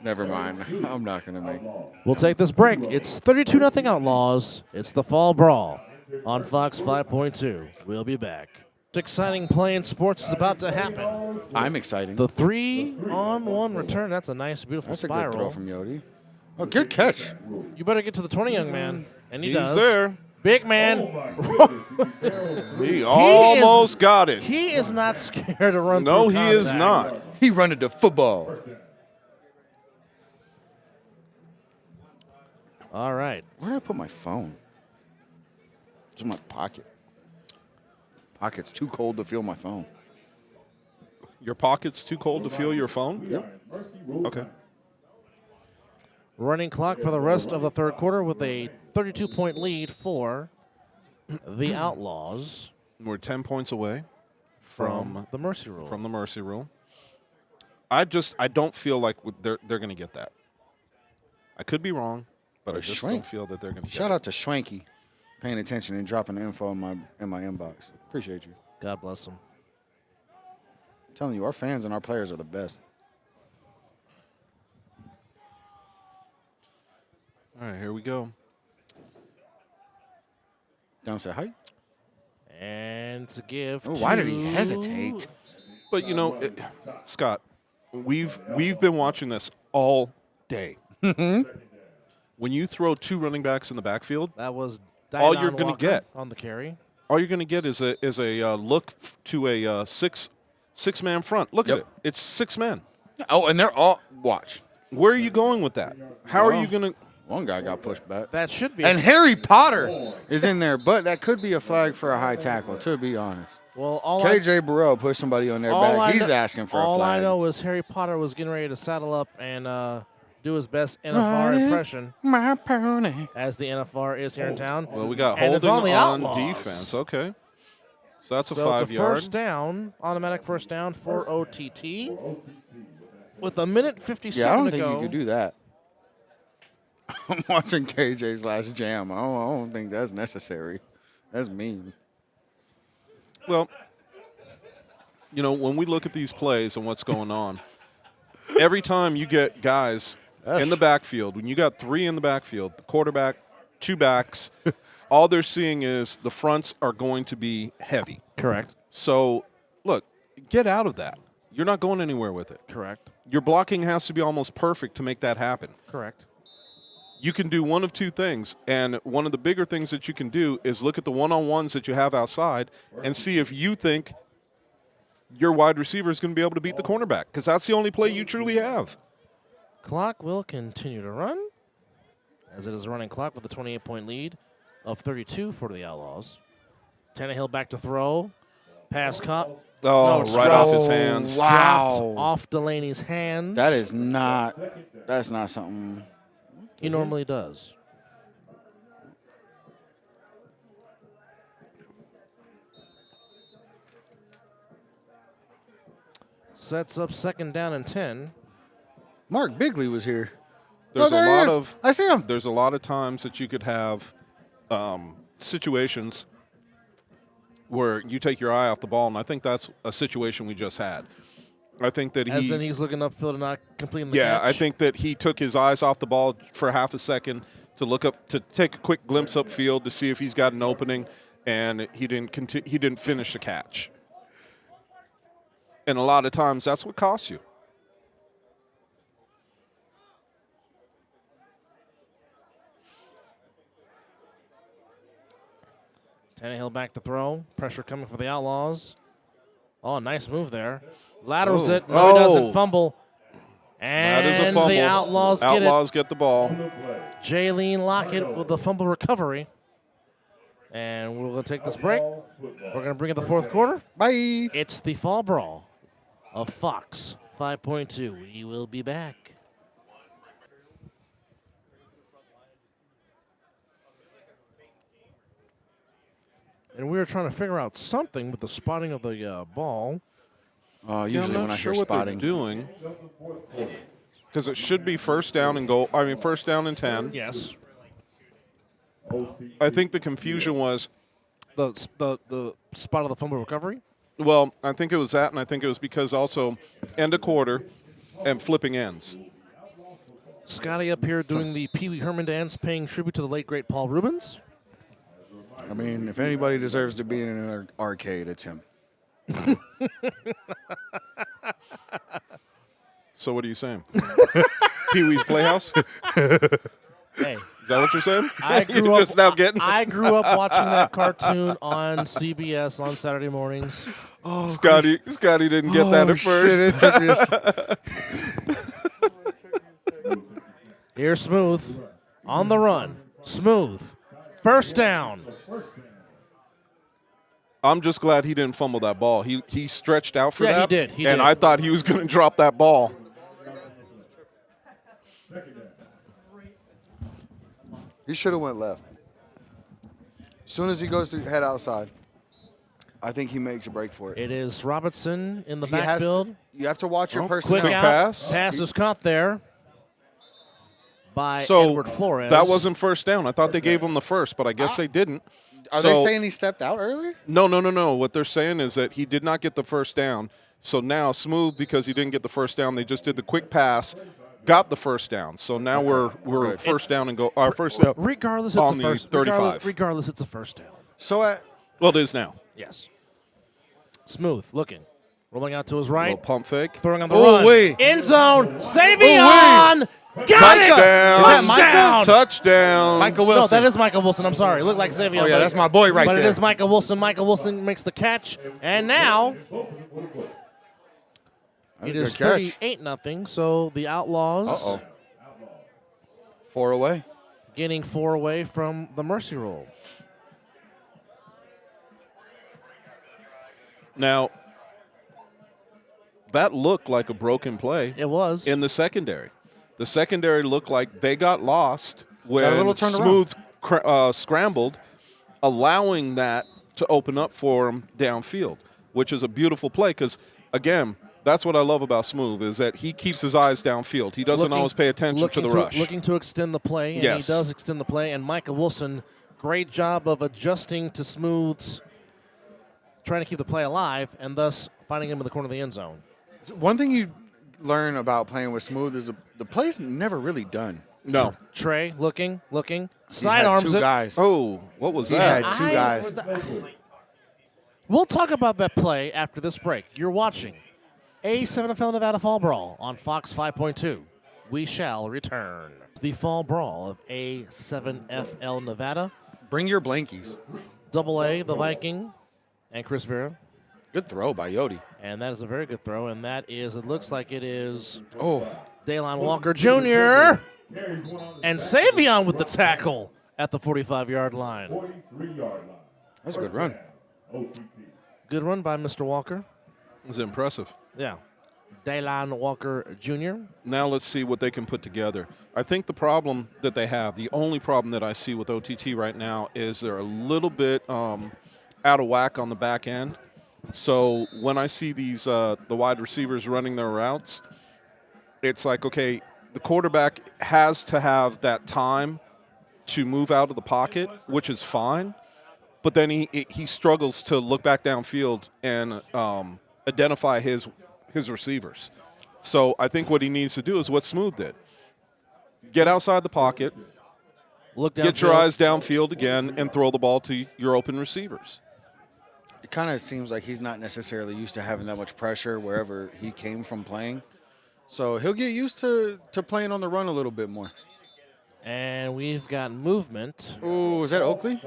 never mind. I'm not going to make We'll take this break. It's 32-0 Outlaws. It's the Fall Brawl on Fox 5.2. We'll be back. Exciting play in sports is about to happen. I'm excited. The 3-on-1 return. That's a nice, beautiful That's a spiral. good throw from Yodi. Oh, good catch. You better get to the 20, young man. And he He's does. there. Big man. He almost got it. He is not scared to run No, through he is contact. not. He run into football. All right. Where did I put my phone? It's in my pocket. Pocket's too cold to feel my phone. Your pocket's too cold to feel your phone? Yep. Okay. Running clock for the rest of the 3rd quarter with a 32-point lead for the Outlaws We're 10 points away from the Mercy Rule. the mercy rule. I don't feel like they're going to get that. I could be wrong, but I just Schwank. don't feel that they're going to get Shout it. out to Schwanky, paying attention and dropping the info in my inbox. Appreciate you. God bless him. I'm telling you, our fans and our players are the best. All right, here we go. Down say hi. And to give Oh, why did to- he hesitate? But you know, Scott, we've been watching this all day. When you throw 2 running backs in the backfield, That was All Dion you're gonna Walker get. on the carry. all you're going to get is a look to a six-man front. Look Yep. at it; it's 6 men. Oh, and they're all watch. Where are you going with that? How are you going to? One guy got pushed back. That should be. a And s- Harry Potter is in there, but that could be a flag for a high tackle, to be honest. well, all KJ Burrell pushed somebody on their all I back. He's know- asking for a all flag. I know is Harry Potter was getting ready to saddle up and do his best NFR Riding impression, my pony. as the NFR is here in town. Well, we got And it's holding on the on Outlaws. defense. Okay, so that's a So it's a 5-yard. first down, automatic first down for OTT. With a minute 57 Yeah, I don't to think go. you could do that. I'm watching KJ's last jam. I don't think that's necessary. That's mean. Well, you know, when we look at these plays and what's going on, every time you get guys in the backfield, when you got 3 in the backfield, the quarterback, 2 backs, all they're seeing is the fronts are going to be heavy. Correct. So, look, get out of that. You're not going anywhere with it. Correct. Your blocking has to be almost perfect to make that happen. Correct. You can do one of 2 things, and one of the bigger things that you can do is look at the one-on-ones that you have outside and see if you think your wide receiver is going to be able to beat the cornerback, because that's the only play you truly have. Clock will continue to run, as it is a running clock with a 28-point lead of 32 for the Outlaws. Tannehill back to throw. Pass caught. Oh, it's right dropped. off his hands. Wow. Dropped off Delaney's hands. That's not something. He normally does. Sets up 2nd down and 10. Mark Bigley was here. There's there a he lot is. of I see him. There's a lot of times that you could have situations where you take your eye off the ball, and I think that's a situation we just had. I think that As in he's looking upfield and not completing the yeah, catch. I think that he took his eyes off the ball for half a second to look up, to take a quick glimpse upfield to see if he's got an opening, and he didn't finish the catch. And a lot of times that's what costs you. Tannehill back to throw. Pressure coming for the Outlaws. Oh, nice move there. Laterals it. No, he doesn't fumble. And That is a fumble. the Outlaws get it. Outlaws get the ball. Jaylene Lockett with the fumble recovery. And we're going to take this break. We're going to bring in the 4th quarter. Bye. It's the fall brawl of Fox 5.2. We will be back. And we were trying to figure out something with the spotting of the ball. Usually I'm when not I sure hear what spotting. they're doing, because it should be 1st down and goal. I mean, 1st down and 10. Yes. I think the confusion was, The spot of the fumble recovery? well, I think it was that, and I think it was because also end of quarter and flipping ends. Scotty up here doing the Pee Wee Herman dance, paying tribute to the late, great Paul Rubens. I mean, if anybody deserves to be in an arcade, it's him. So what are you saying? Pee-wee's Playhouse? Hey, Is that what you're saying? I grew You're up. just now getting I grew up watching that cartoon on CBS on Saturday mornings. Scotty didn't get that at first. Shit, it took me Here's Smooth on the run. Smooth. 1st down. I'm just glad he didn't fumble that ball. He stretched out for Yeah, he that. did. He and did. I thought he was going to drop that ball. He should have went left. As soon as he goes to head outside, I think he makes a break for it. It is Robinson in the He has backfield. to, you have to watch your Quick personnel. out. pass. Pass is caught there by So Edward Flores. that wasn't 1st down. I thought they gave him the 1st, but I guess they didn't. Are So- they saying he stepped out early? No. What they're saying is that he did not get the 1st down. So now Smooth, because he didn't get the 1st down, they just did the quick pass, got the 1st down. So now we're good. 1st down and go. Our 1st down. Regardless, it's on a the first. 35. Regardless, it's a 1st down. So Well, it is now. Yes. Smooth looking. Rolling out to his Little right. pump fake. Throwing on the Oh, run. wait. End zone. Savion. Got it. Touchdown. Is that Micah? Touchdown. Touchdown. Michael No, Wilson. that is Michael Wilson. I'm sorry. Looked like Savion. Oh, yeah, but that's my boy right but there. it is Michael Wilson. Michael Wilson makes the catch. And now That's it a is good catch. 38-0. So the Outlaws Uh-oh. 4 away. getting 4 away from the mercy roll. Now, that looked like a broken play It was. in the secondary. The secondary looked like they got lost Got a when little turned Smooth scrambled, allowing that to open up for him downfield, which is a beautiful play because, again, that's what I love about Smooth is that he keeps his eyes downfield. He doesn't always pay attention to the rush. Looking to extend the play, and Yes. he does extend the play. And Michael Wilson, great job of adjusting to Smooth's trying to keep the play alive and thus finding him in the corner of the end zone. One thing you learn about playing with Smooth is the play's never really done. No. Trey looking, He sidearms had two it. guys. Oh, what was He that? had two guys. We'll talk about that play after this break. You're watching A7FL Nevada Fall Brawl on Fox 5.2. We shall return. The Fall Brawl of A7FL Nevada. Bring your blankies. Double A, the Viking, and Chris Vera. Good throw by Yodi. And that is a very good throw, and that is, it looks like it is Oh, Daylon Walker Jr. and Savion with the tackle at the 45-yard line. 43-yard line. that's a good run. OTT. Good run by Mr. Walker. It was impressive. Yeah. Daylon Walker Jr. Now let's see what they can put together. I think the problem that they have, the only problem that I see with OTT right now is they're a little bit out of whack on the back end. So when I see these the wide receivers running their routes, it's like, okay, the quarterback has to have that time to move out of the pocket, which is fine. But then he struggles to look back downfield and identify his receivers. So I think what he needs to do is what Smooth did. Get outside the pocket, Look get your downfield. eyes downfield again, and throw the ball to your open receivers. It kind of seems like he's not necessarily used to having that much pressure wherever he came from playing. So he'll get used to playing on the run a little bit more. And we've got movement. Ooh, is that Oakley?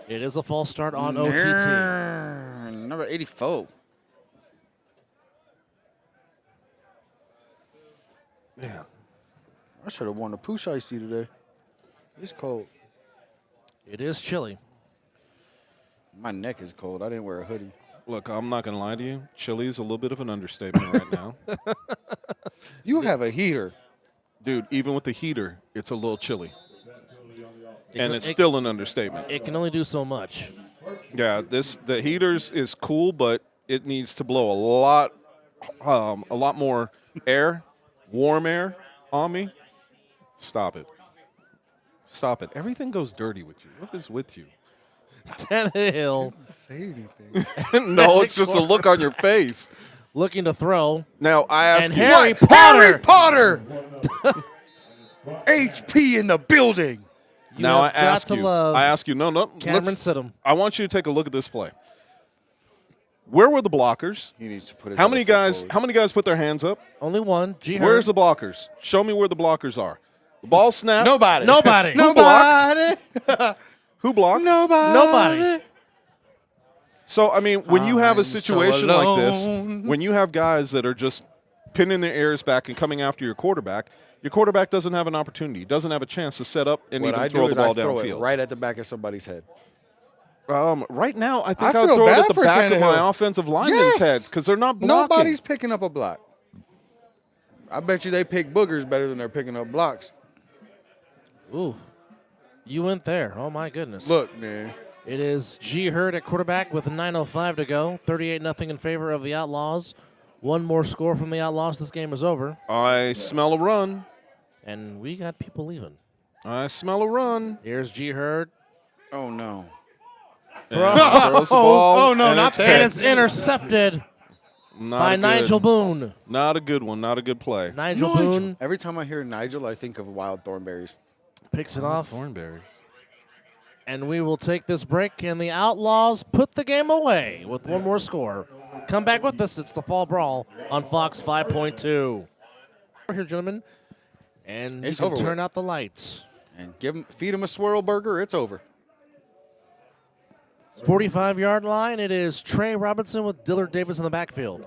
It is a false start on OTT. Number 84. Yeah. I should have worn a push icy today. It's cold. It is chilly. My neck is cold. I didn't wear a hoodie. Look, I'm not going to lie to you. Chilly is a little bit of an understatement right now. You have a heater. Dude, even with the heater, it's a little chilly. And it's it- still an understatement. It can only do so much. Yeah, the heaters is cool, but it needs to blow a lot more air, warm air on me. Stop it. Stop it. Everything goes dirty with you. What is with you? Tannehill Say anything. No, it's just a look on your face. looking to throw. Now, I ask And you. Harry What? Potter. Harry Potter! HP in the building. You Now I have got ask to you. love I ask you. No. Cameron let's- Sidham. I want you to take a look at this play. Where were the blockers? He needs to put his How other many foot guys? forward. How many guys put their hands up? Only one. G. Where's the blockers? Show me where the blockers are. The ball snapped. Nobody. Nobody. Nobody. Who blocked? Nobody. Nobody. So I mean, when you have a I'm so situation like this, alone. when you have guys that are just pinning their ears back and coming after your quarterback doesn't have an opportunity, doesn't have a chance to set up and What even I throw do the is ball I throw it downfield. right at the back of somebody's head. Right now, I think I I'll feel throw it bad at the for back of my Tannehill. offensive lineman's Yes. head because they're not blocking. Nobody's picking up a block. I bet you they pick boogers better than they're picking up blocks. Ooh. You went there. Oh, my goodness. Look, man. It is G. Hurd at quarterback with 9:05 to go. 38-0 in favor of the Outlaws. One more score from the Outlaws. This game is over. I smell a run. And we got people leaving. I smell a run. Here's G. Hurd. Oh, no. And throws the ball, Oh, no, and not it's that. And picked. it's intercepted Not by a good- Nigel Boone. Not a good one. Not a good play. Nigel Boone Every time I hear Nigel, I think of wild thornberries. picks it off. Thornberries. And we will take this break, and the Outlaws put the game away with one more score. Come back with us. It's the Fall Brawl on Fox 5.2. We're here, gentlemen, and It's you over can turn with. out the lights. And feed him a swirl burger, it's over. 45-yard line. It is Trey Robinson with Dillard Davis in the backfield.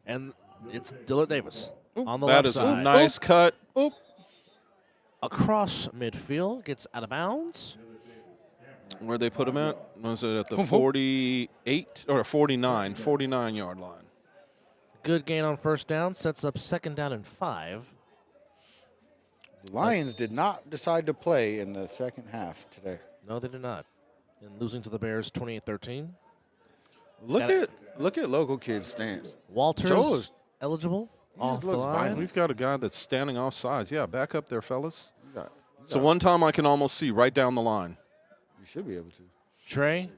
And it's Dillard Davis on the That left is side. a nice cut. Oop. Across midfield, gets out of bounds. Where'd they put him at? Was it at the 48 or 49-yard line? Good gain on first down, sets up second down and 5. The Lions did not decide to play in the second half today. No, they did not. And losing to the Bears 28-13. Look And- at local kids' stance. Walters Joel is- eligible off the looks line. fine. We've got a guy that's standing off sides. Yeah, back up there, fellas. You So one time I can almost see right down the line. should be able to. Trey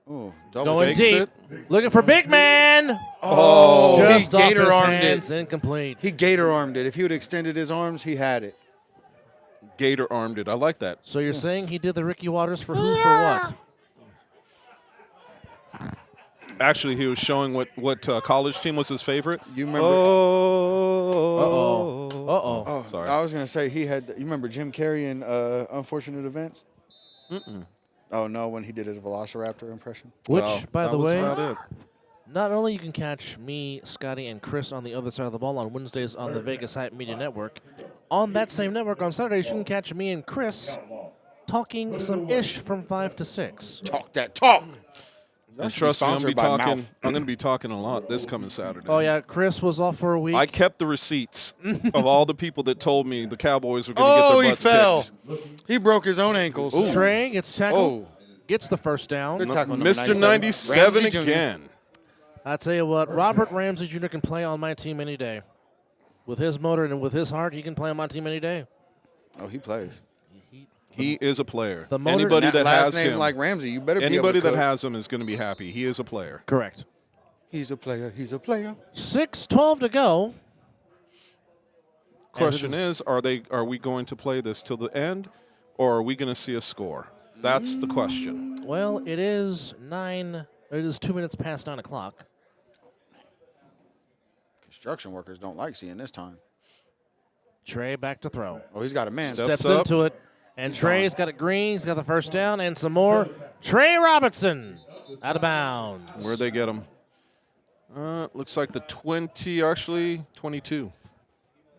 Ooh, double Going fakes deep. it. Looking for big man. Oh, Just he off his gator armed hands. it. Incomplete. He gator armed it. If he would have extended his arms, he had it. Gator armed it. I like that. So you're saying he did the Ricky Waters for who for what? Actually, he was showing what college team was his favorite. You remember? Oh. Uh-oh. Oh, Sorry. I was gonna say he had. You remember Jim Carrey in Unfortunate Events? Oh no, when he did his Velociraptor impression. Which, Well, by that the was way, about it. not only you can catch me, Scotty, and Chris on the other side of the ball on Wednesdays on the Vegas Hype Media Network, on that same network on Saturdays you can catch me and Chris talking some ish from 5 to 6. Talk that talk. And trust me, I'm going to be talking a lot this coming Saturday. Oh yeah, Chris was off for a week. I kept the receipts of all the people that told me the Cowboys were going to get Oh, their he butts fell. kicked. He broke his own ankles. Trey gets tackled, Oh, gets the first down. good tackle, number Mr. 97 Ramsey Jr. again. I tell you what, Robert Ramsey Jr. can play on my team any day. With his motor and with his heart, he can play on my team any day. Oh, he plays. He is a player. The motor- Anybody that last has name him, like Ramsey, you better be able anybody to that cook. has him is going to be happy. He is a player. Correct. He's a player. He's a player. 6:12 to go. Question is, are we going to play this till the end, or are we going to see a score? That's the question. Well, it is 2 minutes past 9 o'clock. Construction workers don't like seeing this time. Trey back to throw. Oh, he's got a man. Step- Steps up. into it. And Trey's got it green. He's got the first down and some more. Trey Robinson out of bounds. Where'd they get him? Looks like the 20, actually 22.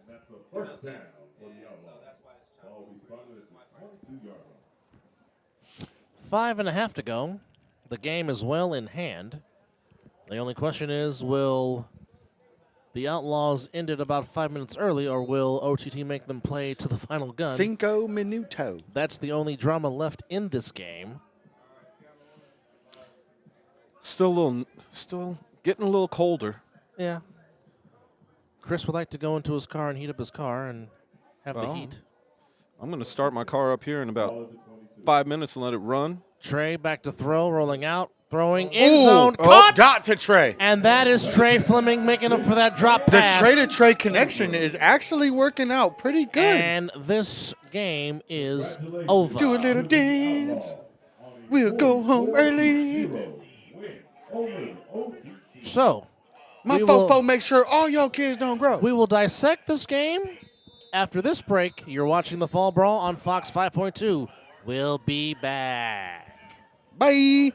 That's a first down for the Outlaws. Ball will be spotted at the 22-yard line. 5.5 to go. The game is well in hand. The only question is, will the Outlaws end it about 5 minutes early, or will OTT make them play to the final gun? 5 minuto. That's the only drama left in this game. Still getting a little colder. Yeah. Chris would like to go into his car and heat up his car and have the Oh. heat. I'm going to start my car up here in about 5 minutes and let it run. Trey back to throw, rolling out, throwing end zone, Oh, caught, dot to Trey. and that is Trey Fleming making up for that drop The pass. Trey to Trey connection is actually working out pretty good. And this game is over. Do a little dance. We'll go home early. So, My we will- fofo make sure all your kids don't grow. we will dissect this game after this break. You're watching the Fall Brawl on Fox 5.2. We'll be back. Bye.